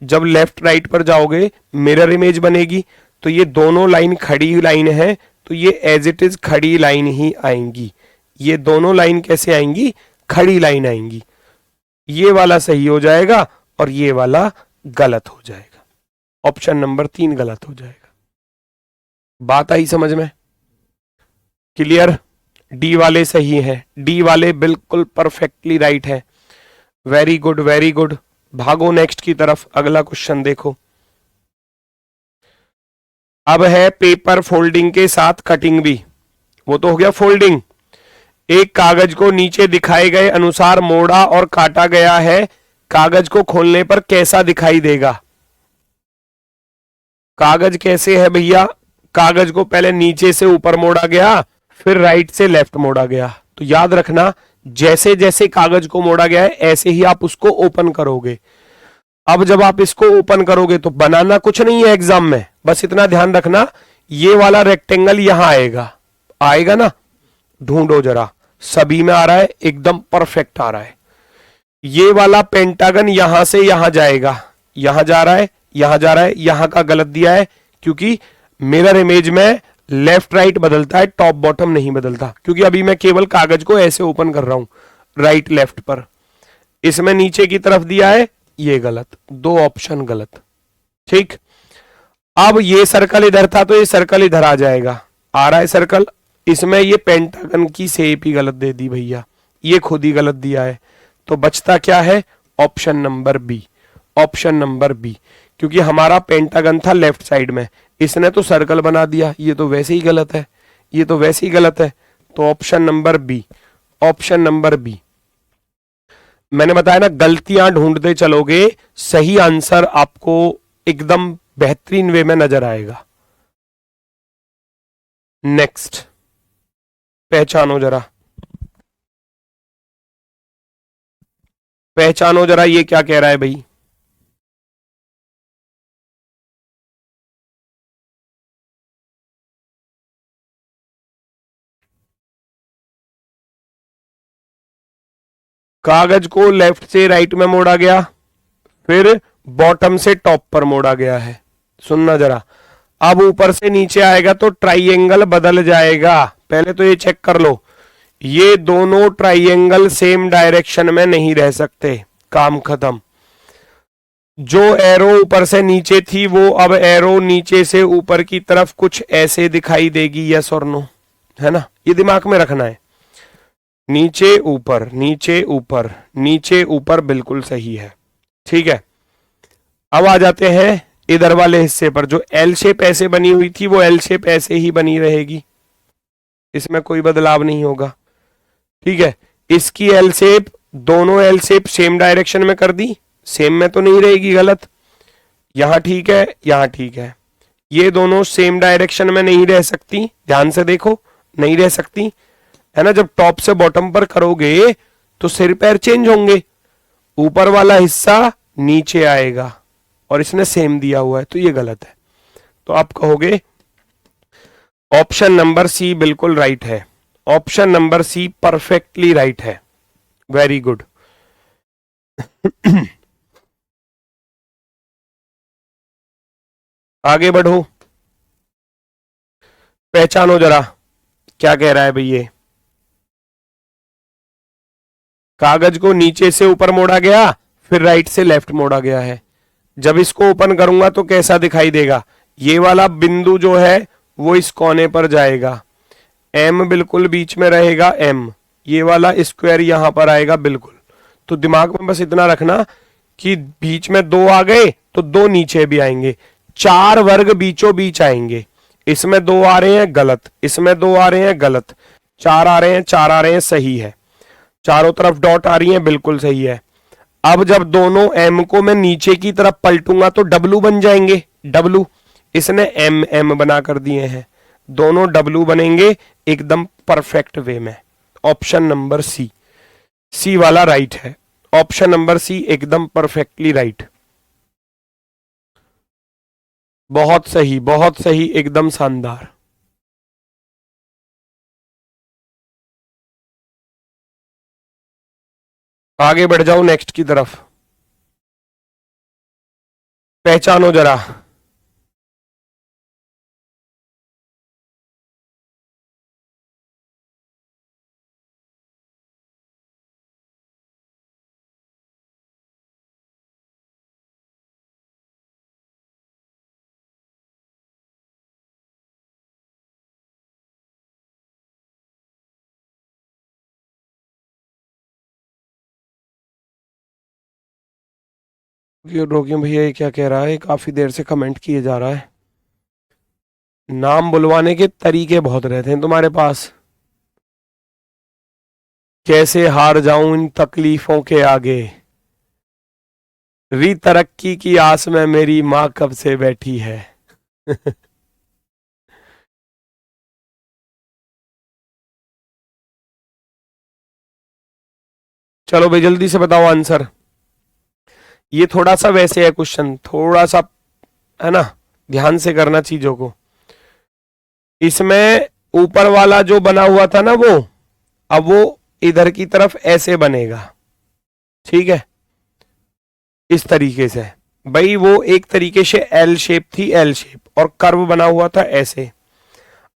जब लेफ्ट राइट पर जाओगे मिरर इमेज बनेगी, तो ये दोनों लाइन खड़ी लाइन है, तो ये एज इट इज खड़ी लाइन ही आएंगी। ये दोनों लाइन कैसे आएंगी, खड़ी लाइन आएंगी। ये वाला सही हो जाएगा और ये वाला गलत हो जाएगा, ऑप्शन नंबर 3 गलत हो जाएगा। बात आई समझ में? क्लियर? डी वाले सही है, डी वाले बिल्कुल परफेक्टली राइट है। Very good very good. भागो नेक्स्ट की तरफ, अगला क्वेश्चन देखो। अब है पेपर फोल्डिंग के साथ कटिंग भी। वो तो हो गया फोल्डिंग। एक कागज को नीचे दिखाए गए अनुसार मोड़ा और काटा गया है, कागज को खोलने पर कैसा दिखाई देगा? कागज कैसे है भैया? कागज को पहले नीचे से ऊपर मोड़ा गया, फिर राइट से लेफ्ट मोड़ा गया। तो याद रखना, जैसे जैसे कागज को मोड़ा गया है ऐसे ही आप उसको ओपन करोगे। अब जब आप इसको ओपन करोगे तो बनाना कुछ नहीं है एग्जाम में, बस इतना ध्यान रखना, ये वाला रेक्टेंगल यहां आएगा, आएगा ना? ढूंढो जरा, सभी में आ रहा है? एकदम परफेक्ट आ रहा है। ये वाला पेंटागन यहां से यहां जाएगा, यहां जा रहा है, यहां जा रहा है, यहां का गलत दिया है, क्योंकि मिरर इमेज में लेफ्ट राइट बदलता है, टॉप बॉटम नहीं बदलता। क्योंकि अभी मैं केवल कागज को ऐसे ओपन कर रहा हूं राइट लेफ्ट पर, इसमें नीचे की तरफ दिया है, ये गलत, दो ऑप्शन गलत। ठीक, अब ये सर्कल इधर था तो ये सर्कल इधर आ जाएगा, आ रहा है सर्कल, इसमें ये पेंटागन की शेप ही गलत दे दी भैया, ये खुद ही गलत दिया है। तो बचता क्या है? Option number B, option number B. क्योंकि हमारा पेंटागन था लेफ्ट साइड में, इसने तो सर्कल बना दिया, ये तो वैसे ही गलत है, ये तो वैसे ही गलत है। तो option number B, option number B. मैंने बताया ना, गलतियां ढूंढते चलोगे, सही आंसर आपको एकदम बेहतरीन वे में नजर आएगा। नेक्स्ट, पहचानो जरा, पहचानो जरा, ये क्या कह रहा है भाई? कागज को लेफ्ट से राइट में मोड़ा गया, फिर बॉटम से टॉप पर मोड़ा गया है। सुनना जरा, अब ऊपर से नीचे आएगा तो ट्राइएंगल बदल जाएगा। पहले तो ये चेक कर लो, ये दोनों ट्राइएंगल सेम डायरेक्शन में नहीं रह सकते, काम खत्म। जो एरो ऊपर से नीचे थी वो अब एरो नीचे से ऊपर की तरफ कुछ ऐसे दिखाई देगी, यस और नो, है ना? ये दिमाग में रखना है, नीचे ऊपर नीचे ऊपर नीचे ऊपर, बिल्कुल सही है। ठीक है, अब आ जाते हैं इधर वाले हिस्से पर। जो एल शेप ऐसे बनी हुई थी वो एल शेप ऐसे ही बनी रहेगी, इसमें कोई बदलाव नहीं होगा। ठीक है, इसकी एल शेप, दोनों एल शेप सेम डायरेक्शन में कर दी, सेम में तो नहीं रहेगी, गलत। यहां ठीक है, यहां ठीक है, ये दोनों सेम डायरेक्शन में नहीं रह सकती, ध्यान से देखो, नहीं रह सकती, है ना? जब टॉप से बॉटम पर करोगे तो सिर पैर चेंज होंगे, ऊपर वाला हिस्सा नीचे आएगा, और इसने सेम दिया हुआ है, तो ये गलत है। तो आप कहोगे ऑप्शन नंबर सी बिल्कुल राइट है, option number C perfectly right है। Very good. आगे बढ़ो, पहचानो जरा, क्या कह रहा है भाई ये? कागज को नीचे से ऊपर मोड़ा गया, फिर राइट से लेफ्ट मोड़ा गया है। जब इसको ओपन करूंगा तो कैसा दिखाई देगा? ये वाला बिंदु जो है वो इस कोने पर जाएगा, एम बिल्कुल बीच में रहेगा, एम, ये वाला स्क्वायर यहां पर आएगा बिल्कुल। तो दिमाग में बस इतना रखना कि बीच में दो आ गए तो दो नीचे भी आएंगे, चार वर्ग बीचों बीच आएंगे। इसमें दो आ रहे हैं गलत, इसमें दो आ रहे हैं गलत, चार आ रहे हैं, चार आ रहे हैं, सही है। चारों तरफ डॉट आ रही है, बिल्कुल सही है। अब जब दोनों एम को मैं नीचे की तरफ पलटूंगा तो डब्लू बन जाएंगे, डब्लू, इसने एम एम बना कर दिए हैं, दोनों डब्लू बनेंगे एकदम परफेक्ट वे में। ऑप्शन नंबर सी, सी वाला राइट है, ऑप्शन नंबर सी एकदम परफेक्टली राइट। बहुत सही, बहुत सही, एकदम शानदार। आगे बढ़ जाओ नेक्स्ट की तरफ, पहचानो जरा। रोकियो भैया ये क्या कह रहा है, काफी देर से कमेंट किए जा रहा है। नाम बुलवाने के तरीके बहुत रहते हैं तुम्हारे पास। कैसे हार जाऊं इन तकलीफों के आगे, री तरक्की की आस में मेरी माँ कब से बैठी है। चलो भाई जल्दी से बताओ आंसर। ये थोड़ा सा वैसे है क्वेश्चन, थोड़ा सा है ना, ध्यान से करना चीजों को। इसमें ऊपर वाला जो बना हुआ था ना वो, अब वो इधर की तरफ ऐसे बनेगा, ठीक है, इस तरीके से। भाई वो एक तरीके से एल शेप थी, एल शेप, और कर्व बना हुआ था ऐसे।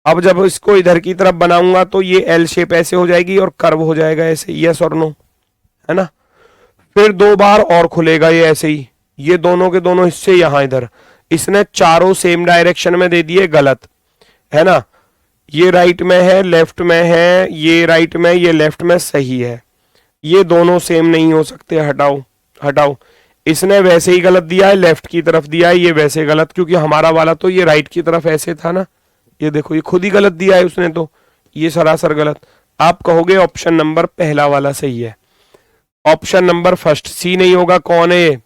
अब जब इसको इधर की तरफ बनाऊंगा तो ये एल शेप ऐसे हो जाएगी और कर्व हो जाएगा ऐसे, यस और नो, है ना। फिर दो बार और खुलेगा ये ऐसे ही, ये दोनों के दोनों हिस्से यहां इधर। इसने चारों सेम डायरेक्शन में दे दिए, गलत है ना। ये राइट में है, लेफ्ट में है, ये राइट में, ये लेफ्ट में, सही है। ये दोनों सेम नहीं हो सकते, हटाओ हटाओ। इसने वैसे ही गलत दिया है, लेफ्ट की तरफ दिया है, ये वैसे गलत, क्योंकि हमारा वाला तो ये राइट की तरफ ऐसे था ना। ये देखो ये खुद ही गलत दिया है उसने, तो ये सरासर गलत। आप कहोगे ऑप्शन नंबर पहला वाला सही है। ऑप्शन नंबर फर्स्ट सी नहीं होगा, कौन है ये,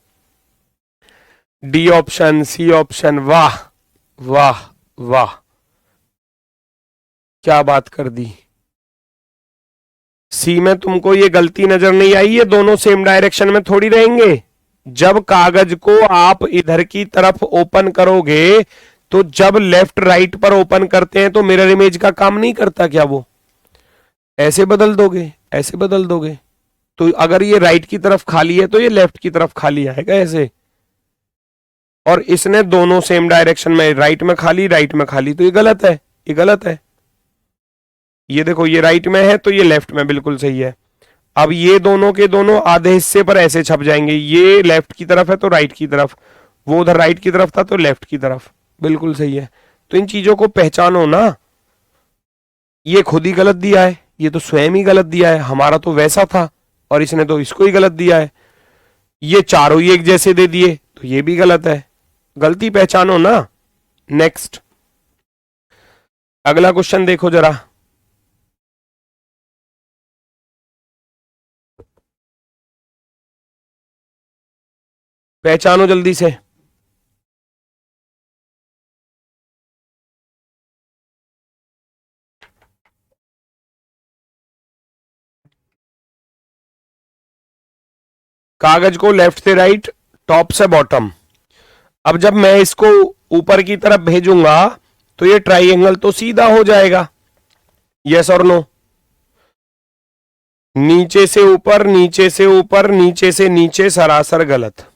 डी ऑप्शन, सी ऑप्शन। वाह वाह वाह, क्या बात कर दी। सी में तुमको ये गलती नजर नहीं आई, ये दोनों सेम डायरेक्शन में थोड़ी रहेंगे। जब कागज को आप इधर की तरफ ओपन करोगे, तो जब लेफ्ट राइट पर ओपन करते हैं तो मिरर इमेज का काम नहीं करता क्या, वो ऐसे बदल दोगे, ऐसे बदल दोगे। तो अगर ये राइट की तरफ खाली है तो ये लेफ्ट की तरफ खाली आएगा ऐसे। और इसने दोनों सेम डायरेक्शन में, राइट में खाली, राइट में खाली, तो ये गलत है, ये गलत है। ये देखो ये राइट में है तो ये लेफ्ट में, बिल्कुल सही है। अब ये दोनों के दोनों आधे हिस्से पर ऐसे छप जाएंगे, ये लेफ्ट की तरफ है तो राइट की तरफ, वो उधर राइट की तरफ था तो लेफ्ट की तरफ, बिल्कुल सही है। तो इन चीजों को पहचानो ना। ये खुद ही गलत दिया है, ये तो स्वयं ही गलत दिया है, हमारा तो वैसा था और इसने तो इसको ही गलत दिया है। ये चारों ही एक जैसे दे दिए तो ये भी गलत है। गलती पहचानो ना। नेक्स्ट, अगला क्वेश्चन देखो जरा। पहचानो जल्दी से। कागज को लेफ्ट से राइट, टॉप से बॉटम। अब जब मैं इसको ऊपर की तरफ भेजूंगा तो ये ट्राइंगल तो सीधा हो जाएगा, यस और नो। नीचे से ऊपर, नीचे से ऊपर, नीचे से नीचे, सरासर गलत।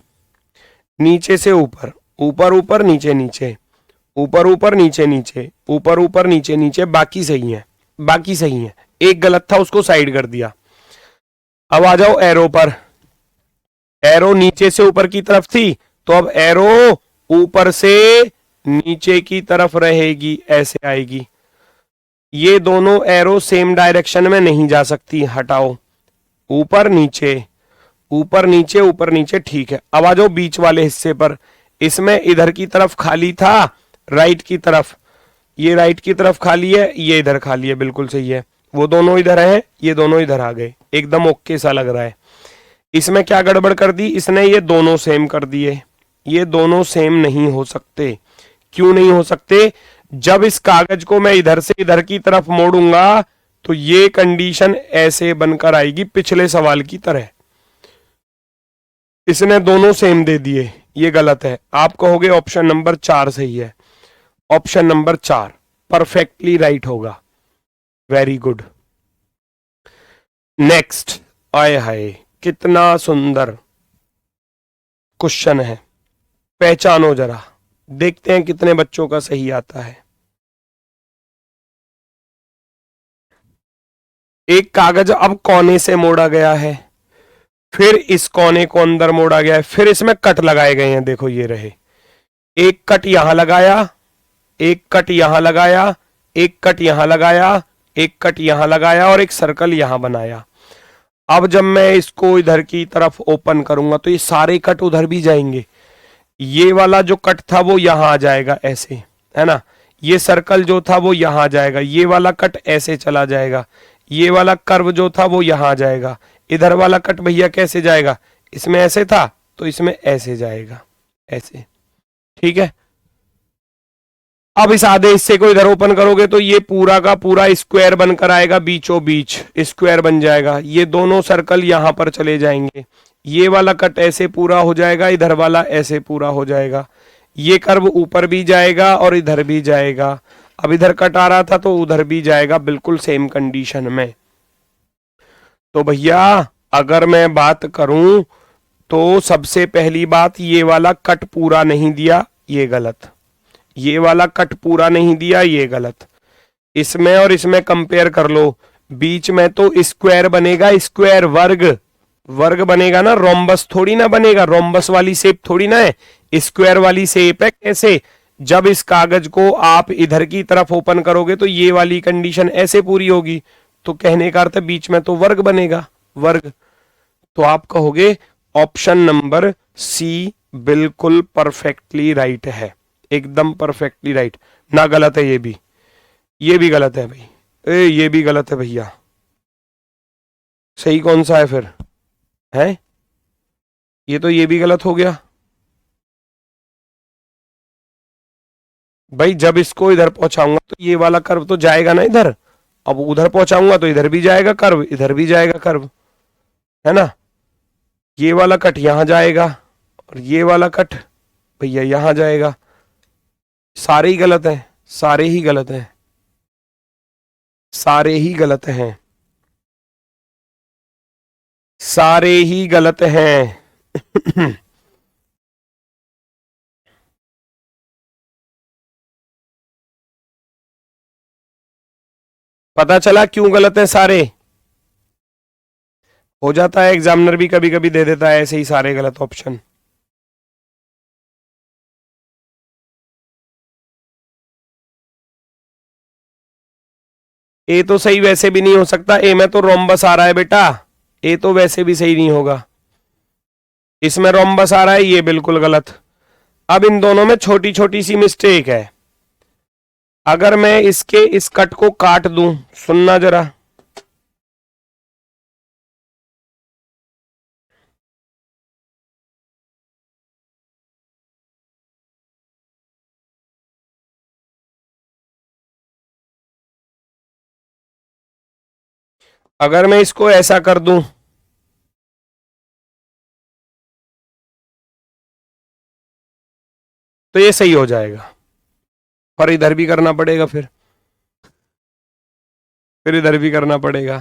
नीचे से ऊपर, ऊपर ऊपर, नीचे नीचे, ऊपर ऊपर, नीचे नीचे, ऊपर ऊपर, नीचे नीचे, बाकी सही है, बाकी सही है। एक गलत था उसको साइड कर दिया। अब आ जाओ एरो पर। एरो नीचे से ऊपर की तरफ थी, तो अब एरो ऊपर से नीचे की तरफ रहेगी, ऐसे आएगी। ये दोनों एरो सेम डायरेक्शन में नहीं जा सकती, हटाओ। ऊपर नीचे, ऊपर नीचे, ऊपर नीचे, ठीक है। अब आ जाओ बीच वाले हिस्से पर। इसमें इधर की तरफ खाली था, राइट की तरफ, ये राइट की तरफ खाली है, ये इधर खाली है, बिल्कुल सही है। वो दोनों इधर हैं, ये दोनों इधर आ गए, एकदम ओके सा लग रहा है। इसमें क्या गड़बड़ कर दी इसने, ये दोनों सेम कर दिए। ये दोनों सेम नहीं हो सकते। क्यों नहीं हो सकते? जब इस कागज को मैं इधर से इधर की तरफ मोड़ूंगा तो ये कंडीशन ऐसे बनकर आएगी, पिछले सवाल की तरह। इसने दोनों सेम दे दिए, ये गलत है। आप कहोगे ऑप्शन नंबर 4 सही है। ऑप्शन नंबर 4 परफेक्टली राइट होगा। Very good. नेक्स्ट, आए हाय कितना सुंदर क्वेश्चन है। पहचानो जरा, देखते हैं कितने बच्चों का सही आता है। एक कागज अब कोने से मोड़ा गया है, फिर इस कोने को अंदर मोड़ा गया है, फिर इसमें कट लगाए गए हैं। देखो ये रहे, एक कट यहां लगाया, एक कट यहां लगाया, एक कट यहां लगाया, एक कट यहां लगाया और एक सर्कल यहां बनाया। अब जब मैं इसको इधर की तरफ ओपन करूंगा तो ये सारे कट उधर भी जाएंगे। ये वाला जो कट था वो यहां आ जाएगा ऐसे, है ना। ये सर्कल जो था वो यहां आ जाएगा, ये वाला कट ऐसे चला जाएगा, ये वाला कर्व जो था वो यहां आ जाएगा। इधर वाला कट भैया कैसे जाएगा, इसमें ऐसे था तो इसमें ऐसे जाएगा, ऐसे। ठीक है। अब इस आधे हिस्से को इधर ओपन करोगे तो ये पूरा का पूरा स्क्वायर बनकर आएगा, बीचों बीच स्क्वायर बन जाएगा। ये दोनों सर्कल यहां पर चले जाएंगे, ये वाला कट ऐसे पूरा हो जाएगा, इधर वाला ऐसे पूरा हो जाएगा। ये कर्व ऊपर भी जाएगा और इधर भी जाएगा। अब इधर कट आ रहा था तो उधर भी जाएगा, बिल्कुल सेम कंडीशन में। तो भैया अगर मैं बात करूं तो सबसे पहली बात, ये वाला कट पूरा नहीं दिया, ये गलत। ये वाला कट पूरा नहीं दिया, ये गलत। इसमें और इसमें कंपेयर कर लो, बीच में तो स्क्वायर बनेगा, स्क्वायर वर्ग, वर्ग बनेगा ना, रोम्बस थोड़ी ना बनेगा। रोम्बस वाली शेप थोड़ी ना है, स्क्वायर वाली शेप है। कैसे, जब इस कागज को आप इधर की तरफ ओपन करोगे तो ये वाली कंडीशन ऐसे पूरी होगी, तो कहने का अर्थ बीच में तो वर्ग बनेगा, वर्ग। तो आप कहोगे ऑप्शन नंबर सी बिल्कुल परफेक्टली राइट है, एकदम परफेक्टली राइट ना, गलत है ये भी गलत है भाई, ये भी गलत है भैया। सही कौन सा है फिर, है ये तो, ये भी गलत हो गया भाई। जब इसको इधर पहुंचाऊंगा तो ये वाला कर्व तो जाएगा ना इधर, अब उधर पहुंचाऊंगा तो इधर भी जाएगा कर्व, इधर भी जाएगा कर्व, है ना। ये वाला कट यहां जाएगा और ये वाला कट भैया यहां जाएगा। सारे ही गलत हैं, सारे ही गलत हैं, सारे ही गलत हैं, सारे ही गलत हैं। पता चला क्यों गलत है सारे। हो जाता है, एग्जामिनर भी कभी कभी दे देता है ऐसे ही सारे गलत ऑप्शन। ए तो सही वैसे भी नहीं हो सकता, ए में तो रोम्बस आ रहा है बेटा, ए तो वैसे भी सही नहीं होगा। इसमें रोम्बस आ रहा है, ये बिल्कुल गलत। अब इन दोनों में छोटी छोटी सी मिस्टेक है। अगर मैं इसके इस कट को काट दूं, सुनना जरा, अगर मैं इसको ऐसा कर दूं तो ये सही हो जाएगा, पर इधर भी करना पड़ेगा, फिर इधर भी करना पड़ेगा।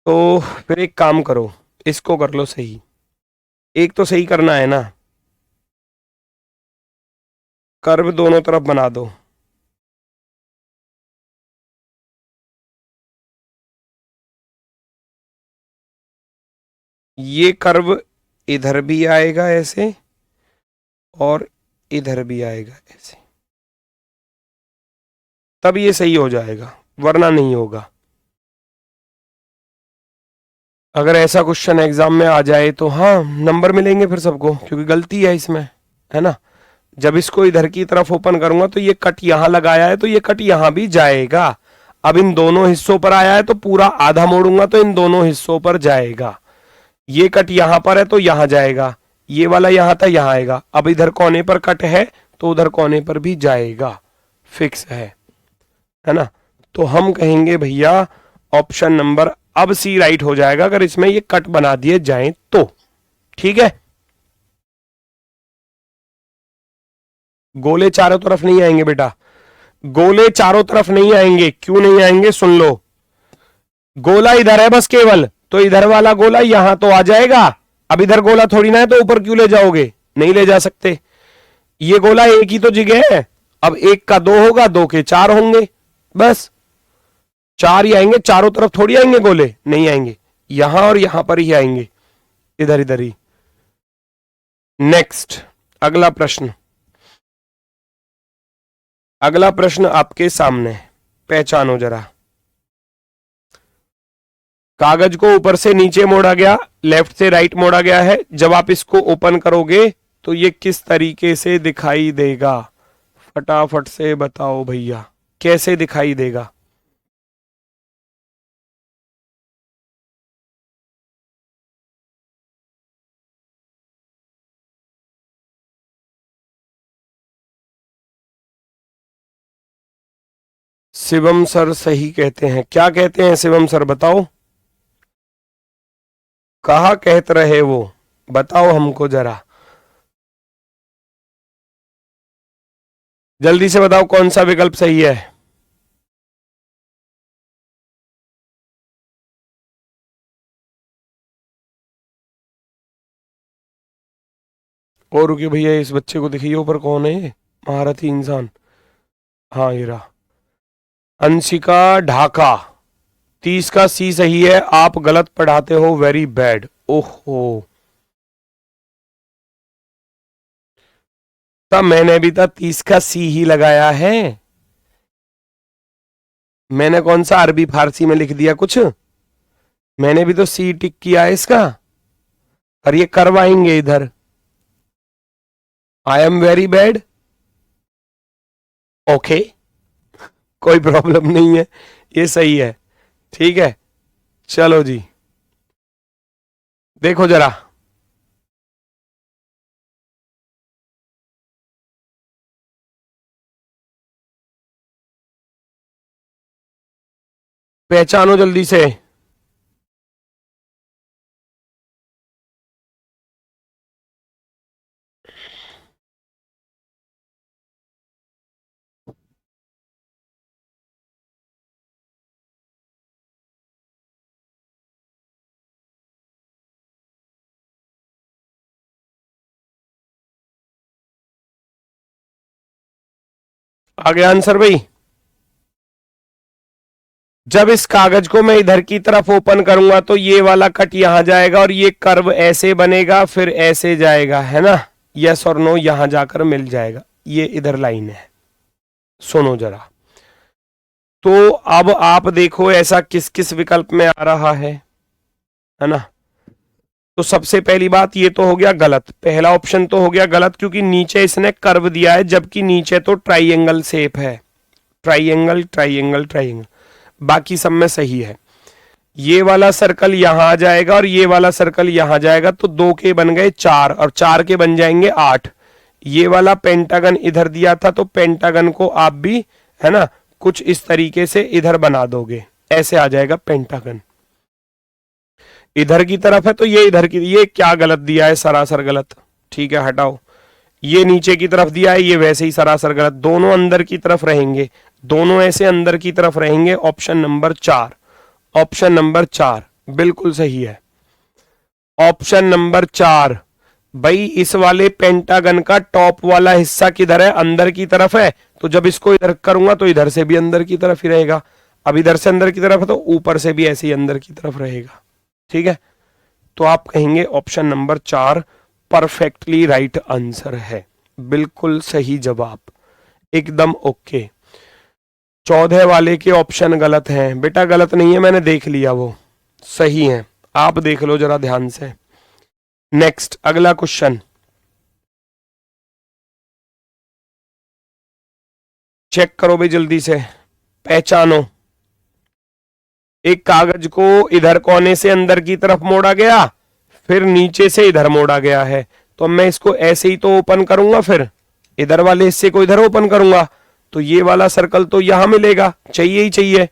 तो फिर एक काम करो, इसको कर लो सही, एक तो सही करना है ना, कर्व दोनों तरफ बना दो। ये कर्व इधर भी आएगा ऐसे और इधर भी आएगा ऐसे, तब ये सही हो जाएगा, वरना नहीं होगा। अगर ऐसा क्वेश्चन एग्जाम में आ जाए तो हाँ नंबर मिलेंगे फिर सबको, क्योंकि गलती है इसमें, है ना। जब इसको इधर की तरफ ओपन करूंगा तो ये कट यहां लगाया है तो ये कट यहां भी जाएगा। अब इन दोनों हिस्सों पर आया है तो पूरा आधा मोड़ूंगा तो इन दोनों हिस्सों पर जाएगा। ये कट यहां पर है तो यहां जाएगा, ये वाला यहां था यहां आएगा। अब इधर कोने पर कट है तो उधर कोने पर भी जाएगा, फिक्स है ना। तो हम कहेंगे भैया ऑप्शन नंबर अब सी राइट हो जाएगा, अगर इसमें ये कट बना दिए जाएं तो। ठीक है, गोले चारों तरफ नहीं आएंगे बेटा, गोले चारों तरफ नहीं आएंगे। क्यों नहीं आएंगे, सुन लो। गोला इधर है बस केवल, तो इधर वाला गोला यहां तो आ जाएगा। अब इधर गोला थोड़ी ना है तो ऊपर क्यों ले जाओगे, नहीं ले जा सकते। ये गोला एक ही तो जगह है, अब एक का दो होगा, दो के चार होंगे, बस चार ही आएंगे। चारों तरफ थोड़ी आएंगे गोले, नहीं आएंगे, यहां और यहां पर ही आएंगे, इधर इधर ही। नेक्स्ट, अगला प्रश्न, अगला प्रश्न आपके सामने, पहचानो जरा। कागज को ऊपर से नीचे मोड़ा गया, लेफ्ट से राइट मोड़ा गया है। जब आप इसको ओपन करोगे तो ये किस तरीके से दिखाई देगा, फटाफट से बताओ भैया, कैसे दिखाई देगा? शिवम सर सही कहते हैं। क्या कहते हैं शिवम सर, बताओ कहा कहते रहे वो, बताओ हमको जरा, जल्दी से बताओ कौन सा विकल्प सही है। और रुकिए भैया, इस बच्चे को दिखाइए ऊपर, कौन है ये महारथी इंसान? हाँ ये रहा, अंशिका ढाका। 30 का सी सही है, आप गलत पढ़ाते हो, वेरी बैड। ओहो, तब मैंने भी तो 30 का सी ही लगाया है। मैंने कौन सा अरबी फारसी में लिख दिया कुछ, मैंने भी तो सी टिक किया है इसका, और ये करवाएंगे इधर। I am very bad, okay, कोई प्रॉब्लम नहीं है, ये सही है, ठीक है। चलो जी, देखो जरा, पहचानो जल्दी से। आ गया आंसर भाई? जब इस कागज को मैं इधर की तरफ ओपन करूंगा तो ये वाला कट यहां जाएगा और ये कर्व ऐसे बनेगा, फिर ऐसे जाएगा, है ना? यस और नो, यहां जाकर मिल जाएगा, ये इधर लाइन है। सुनो जरा, तो अब आप देखो ऐसा किस किस विकल्प में आ रहा है ना? तो सबसे पहली बात, ये तो हो गया गलत, पहला ऑप्शन तो हो गया गलत, क्योंकि नीचे इसने कर्व दिया है, जबकि नीचे तो ट्राइंगल शेप है, ट्राइंगल ट्राइंगल ट्राइंगल, बाकी सब में सही है। ये वाला सर्कल यहां आ जाएगा और ये वाला सर्कल यहां जाएगा, तो 2 के बन गए 4 और 4 के बन जाएंगे 8। ये वाला पेंटागन इधर दिया था, तो पेंटागन को आप भी, है ना, कुछ इस तरीके से इधर बना दोगे, ऐसे आ जाएगा पेंटागन। इधर की तरफ है तो ये इधर की, ये क्या गलत दिया है, सरासर गलत, ठीक है हटाओ। ये नीचे की तरफ दिया है, ये वैसे ही सरासर गलत, दोनों अंदर की तरफ रहेंगे, दोनों ऐसे अंदर की तरफ रहेंगे। ऑप्शन नंबर 4, ऑप्शन नंबर 4 बिल्कुल सही है। ऑप्शन नंबर 4, भाई इस वाले पेंटागन का टॉप वाला हिस्सा किधर है, अंदर की तरफ है, तो जब इसको इधर करूंगा तो इधर से भी अंदर की तरफ ही रहेगा। अब इधर से अंदर की तरफ है तो ऊपर से भी ऐसे ही अंदर की तरफ रहेगा, ठीक है। तो आप कहेंगे option number 4 perfectly right answer है, बिल्कुल सही जवाब, एकदम ओके। 14 वाले के ऑप्शन गलत हैं बेटा, गलत नहीं है, मैंने देख लिया, वो सही है, आप देख लो जरा ध्यान से। नेक्स्ट, अगला क्वेश्चन चेक करो भाई जल्दी से, पहचानो। एक कागज को इधर कोने से अंदर की तरफ मोड़ा गया, फिर नीचे से इधर मोड़ा गया है, तो मैं इसको ऐसे ही तो ओपन करूंगा, फिर इधर वाले हिस्से को इधर ओपन करूंगा, तो ये वाला सर्कल तो यहां मिलेगा, चाहिए ही चाहिए,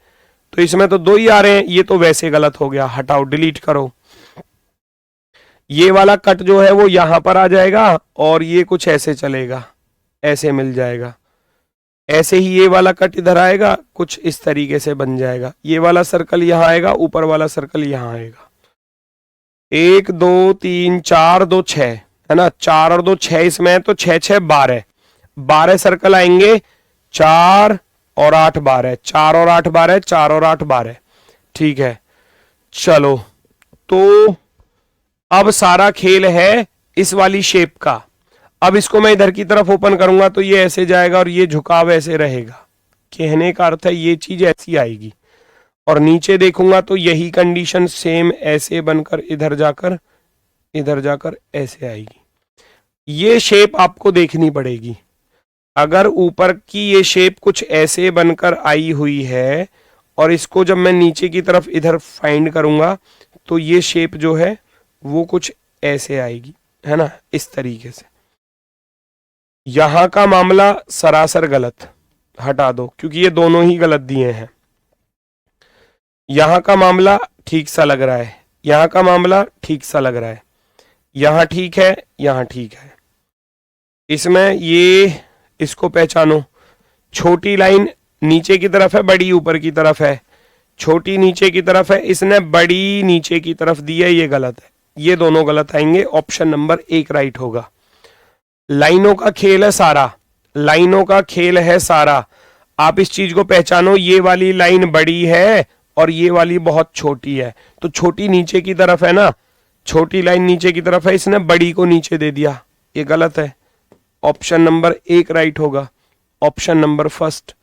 तो इसमें तो 2 ही आ रहे हैं, ये तो वैसे गलत हो गया, हटाओ डिलीट करो। ये वाला कट जो है वो यहां पर आ जाएगा और ये कुछ ऐसे चलेगा, ऐसे मिल जाएगा, ऐसे ही ये वाला कट इधर आएगा, कुछ इस तरीके से बन जाएगा, ये वाला सर्कल यहां आएगा, ऊपर वाला सर्कल यहां आएगा। 1 2 3 4 2 6, है ना, 4 और 2 6 इसमें है, तो 6 6 12, 12 सर्कल आएंगे, 4 और 8 12, 4 और 8 12, 4 और 8 12, ठीक है। चलो, तो अब सारा खेल है इस वाली शेप का। अब इसको मैं इधर की तरफ ओपन करूंगा तो ये ऐसे जाएगा और ये झुकाव ऐसे रहेगा, कहने का अर्थ है ये चीज ऐसी आएगी। और नीचे देखूंगा तो यही कंडीशन सेम ऐसे बनकर इधर जाकर ऐसे आएगी। ये शेप आपको देखनी पड़ेगी। अगर ऊपर की ये शेप कुछ ऐसे बनकर आई हुई है और इसको जब मैं नीचे की तरफ इधर फाइंड करूंगा तो ये शेप जो है वो कुछ ऐसे आएगी, है ना, इस तरीके से। यहां का मामला सरासर गलत, हटा दो क्योंकि ये दोनों ही गलत दिए हैं। यहां का मामला ठीक सा लग रहा है, यहां का मामला ठीक सा लग रहा है, यहां ठीक है, यहां ठीक है। इसमें ये इसको पहचानो, छोटी लाइन नीचे की तरफ है, बड़ी ऊपर की तरफ है। छोटी नीचे की तरफ है, इसने बड़ी नीचे की तरफ दी है, ये गलत है। ये दोनों गलत आएंगे, ऑप्शन नंबर 1 राइट होगा। लाइनों का खेल है सारा, लाइनों का खेल है सारा। आप इस चीज को पहचानो, ये वाली लाइन बड़ी है और ये वाली बहुत छोटी है, तो छोटी नीचे की तरफ है ना, छोटी लाइन नीचे की तरफ है, इसने बड़ी को नीचे दे दिया, ये गलत है। ऑप्शन नंबर 1 राइट होगा, ऑप्शन नंबर फर्स्ट,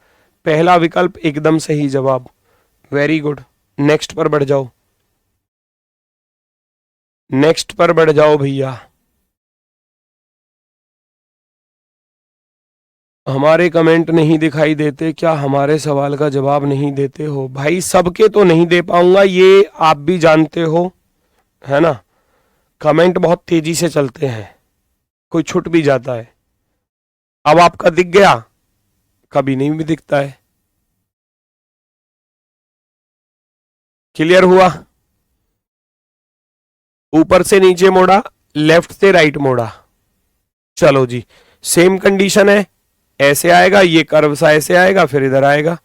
पहला विकल्प एकदम सही जवाब। वेरी गुड, नेक्स्ट पर बढ़ जाओ, नेक्स्ट पर बढ़ जाओ भैया। हमारे कमेंट नहीं दिखाई देते क्या? हमारे सवाल का जवाब नहीं देते हो? भाई सबके तो नहीं दे पाऊंगा, ये आप भी जानते हो, है ना। कमेंट बहुत तेजी से चलते हैं, कोई छूट भी जाता है। अब आपका दिख गया, कभी नहीं भी दिखता है। क्लियर हुआ? ऊपर से नीचे मोड़ा, लेफ्ट से राइट मोड़ा, चलो जी सेम कंडीशन है, ऐसे आएगा, ये कर्व सा ऐसे आएगा, फिर इधर आएगा।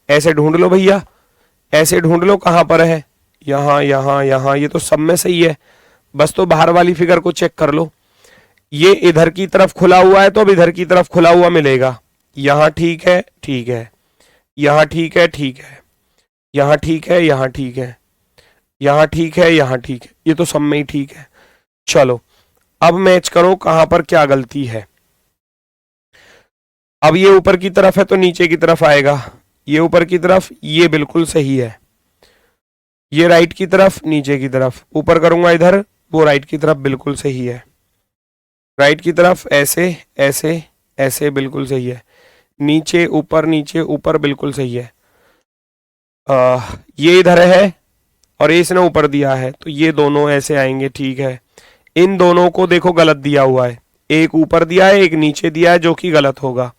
ऐसे ढूंढ लो भैया, ऐसे ढूंढ लो कहां पर है, यहां यहां यहां, ये तो सब में सही है, बस तो बाहर वाली फिगर को चेक कर लो। ये इधर की तरफ खुला हुआ है तो अब इधर की तरफ खुला हुआ मिलेगा। यहां ठीक है, ठीक है, यहां ठीक है, ठीक है, यहां ठीक है, यहां ठीक है, यहां ठीक है, यहां ठीक है, ये तो सब में ही ठीक है। चलो अब मैच करो कहां पर क्या गलती है। अब ये ऊपर की तरफ है तो नीचे की तरफ आएगा, ये ऊपर की तरफ, ये बिल्कुल सही है। ये राइट की तरफ, नीचे की तरफ, ऊपर करूंगा इधर, वो राइट की तरफ बिल्कुल सही है। राइट की तरफ ऐसे ऐसे ऐसे बिल्कुल सही है। नीचे ऊपर बिल्कुल सही है। ये इधर है और ये इसने ऊपर दिया है तो ये दोनों ऐसे आएंगे, ठीक है। इन दोनों को देखो गलत दिया हुआ है, एक ऊपर दिया है, एक नीचे दिया है, जो कि गलत होगा,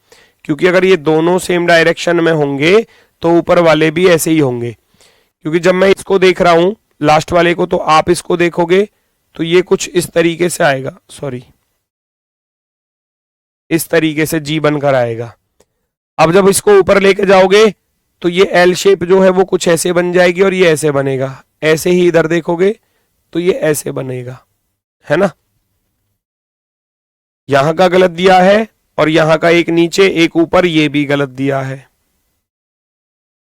क्योंकि अगर ये दोनों सेम डायरेक्शन में होंगे तो ऊपर वाले भी ऐसे ही होंगे। क्योंकि जब मैं इसको देख रहा हूं लास्ट वाले को, तो आप इसको देखोगे तो ये कुछ इस तरीके से आएगा, सॉरी इस तरीके से जी बनकर आएगा। अब जब इसको ऊपर लेके जाओगे तो ये एल शेप जो है वो कुछ ऐसे बन जाएगी और ये ऐसे बनेगा। ऐसे ही इधर देखोगे तो ये ऐसे बनेगा, है ना। यहां का गलत दिया है और यहां का एक नीचे एक ऊपर, ये भी गलत दिया है।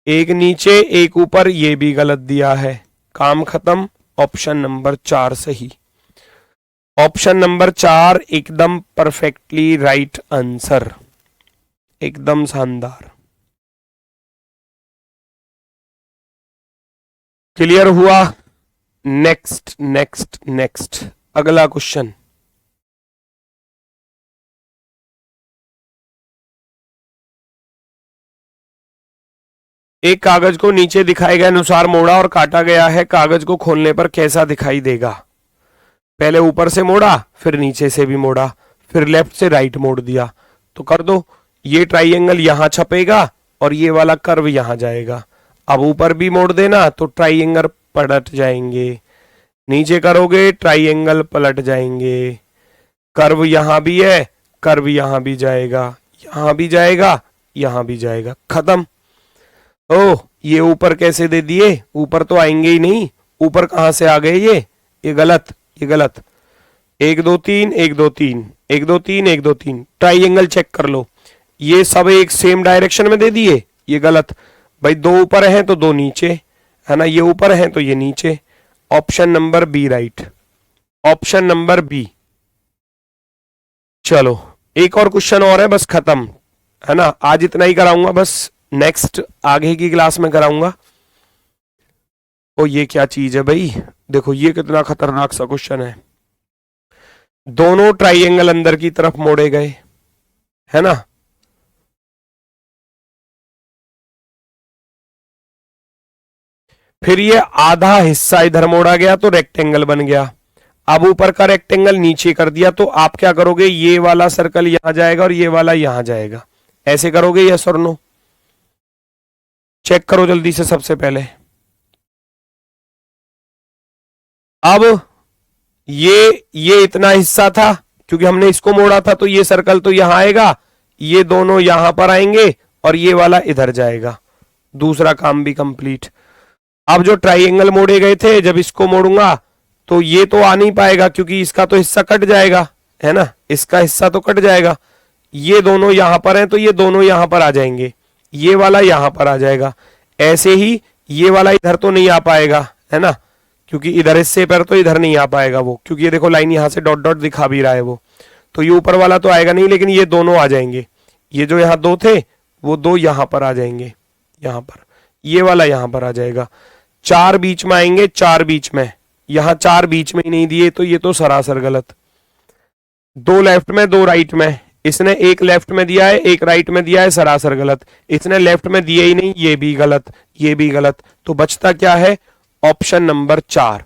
एक नीचे एक ऊपर, ये भी गलत दिया है। काम खत्म, ऑप्शन नंबर 4 सही। ऑप्शन नंबर 4 एकदम परफेक्टली राइट आंसर, एकदम शानदार। क्लियर हुआ? नेक्स्ट नेक्स्ट नेक्स्ट, अगला क्वेश्चन। एक कागज को नीचे दिखाए गए अनुसार मोड़ा और काटा गया है, कागज को खोलने पर कैसा दिखाई देगा? पहले ऊपर से मोड़ा, फिर नीचे से भी मोड़ा, फिर लेफ्ट से राइट मोड़ दिया, तो कर दो। ये ट्राइंगल यहां छपेगा और ये वाला कर्व यहां जाएगा। अब ऊपर भी मोड़ देना तो ट्राइंगल पलट जाएंगे, नीचे करोगे ट्राइंगल पलट जाएंगे। कर्व यहां भी है, कर्व यहां भी जाएगा, यहां भी जाएगा, यहां भी जाएगा, खत्म। ओह ये ऊपर कैसे दे दिए? ऊपर तो आएंगे ही नहीं, ऊपर कहां से आ गए? ये गलत, ये गलत। 1 2 3 1 2 3 1 2 3 1 2 3, ट्राइंगल चेक कर लो, ये सब एक सेम डायरेक्शन में दे दिए, ये गलत। भाई 2 ऊपर हैं तो 2 नीचे, है ना, ये ऊपर हैं तो ये नीचे। Option number B right, option number B. चलो एक और क्वेश्चन और है, बस खत्म, है ना। आज इतना ही कराऊंगा, बस नेक्स्ट आगे की क्लास में कराऊंगा। ओ ये क्या चीज है भाई, देखो ये कितना खतरनाक सा क्वेश्चन है। दोनों ट्राइंगल अंदर की तरफ मोड़े गए, है ना, फिर ये आधा हिस्सा इधर मोड़ा गया तो रेक्टेंगल बन गया। अब ऊपर का रेक्टेंगल नीचे कर दिया तो आप क्या करोगे, ये वाला सर्कल यहां जाएगा और ये वाला यहां जाएगा, ऐसे करोगे यस और नो? चेक करो जल्दी से सबसे पहले। अब ये इतना हिस्सा था, क्योंकि हमने इसको मोड़ा था तो ये सर्कल तो यहां आएगा, ये दोनों यहां पर आएंगे और ये वाला इधर जाएगा, दूसरा काम भी कंप्लीट। अब जो ट्राइंगल मोड़े गए थे, जब इसको मोड़ूंगा तो ये तो आ नहीं पाएगा क्योंकि इसका तो हिस्सा कट जाएगा, है ना, इसका हिस्सा तो कट जाएगा। ये दोनों यहां पर हैं तो ये दोनों यहां पर आ जाएंगे, ये वाला यहां पर आ जाएगा। ऐसे ही ये वाला इधर तो नहीं आ पाएगा, है ना, क्योंकि इधर हिस्से पर तो इधर नहीं आ पाएगा वो, क्योंकि ये देखो लाइन यहां से डॉट डॉट दिखा भी रहा है वो, तो ये ऊपर वाला तो आएगा नहीं, लेकिन ये दोनों आ जाएंगे। ये जो यहाँ दो थे वो दो यहां पर आ जाएंगे, यहां पर, ये वाला यहां पर आ जाएगा। चार बीच में आएंगे, चार बीच में, यहां चार बीच में ही नहीं दिए तो ये तो सरासर गलत। दो लेफ्ट में दो राइट में, इसने एक लेफ्ट में दिया है एक राइट में दिया है, सरासर गलत। इसने लेफ्ट में दिए ही नहीं, ये भी गलत, ये भी गलत। तो बचता क्या है, option number 4।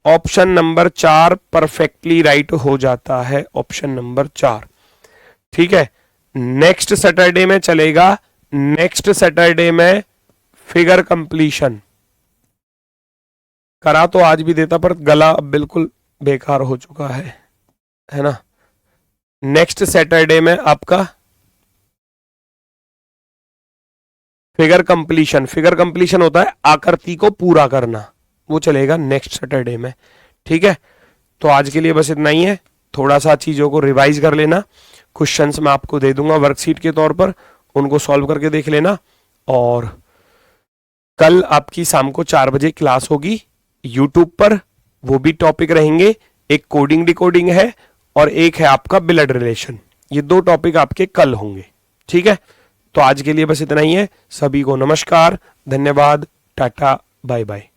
Option number 4 perfectly right हो जाता है, ऑप्शन नंबर 4। ठीक है, नेक्स्ट सैटरडे में चलेगा, नेक्स्ट सैटरडे में फिगर कंप्लीशन करा तो आज भी देता, पर गला अब बिल्कुल बेकार हो चुका है ना। नेक्स्ट सैटरडे में आपका फिगर कंप्लीशन, फिगर कंप्लीशन होता है आकृति को पूरा करना, वो चलेगा नेक्स्ट सैटरडे में। ठीक है, तो आज के लिए बस इतना ही है। थोड़ा सा चीजों को रिवाइज कर लेना, क्वेश्चंस मैं आपको दे दूंगा वर्कशीट के तौर पर, उनको सॉल्व करके देख लेना। और कल आपकी शाम को 4 बजे क्लास होगी यूट्यूब पर, वो भी टॉपिक रहेंगे, एक कोडिंग डिकोडिंग है और एक है आपका ब्लड रिलेशन। ये 2 टॉपिक आपके कल होंगे। ठीक है, तो आज के लिए बस इतना ही है। सभी को नमस्कार, धन्यवाद, टाटा, बाय बाय।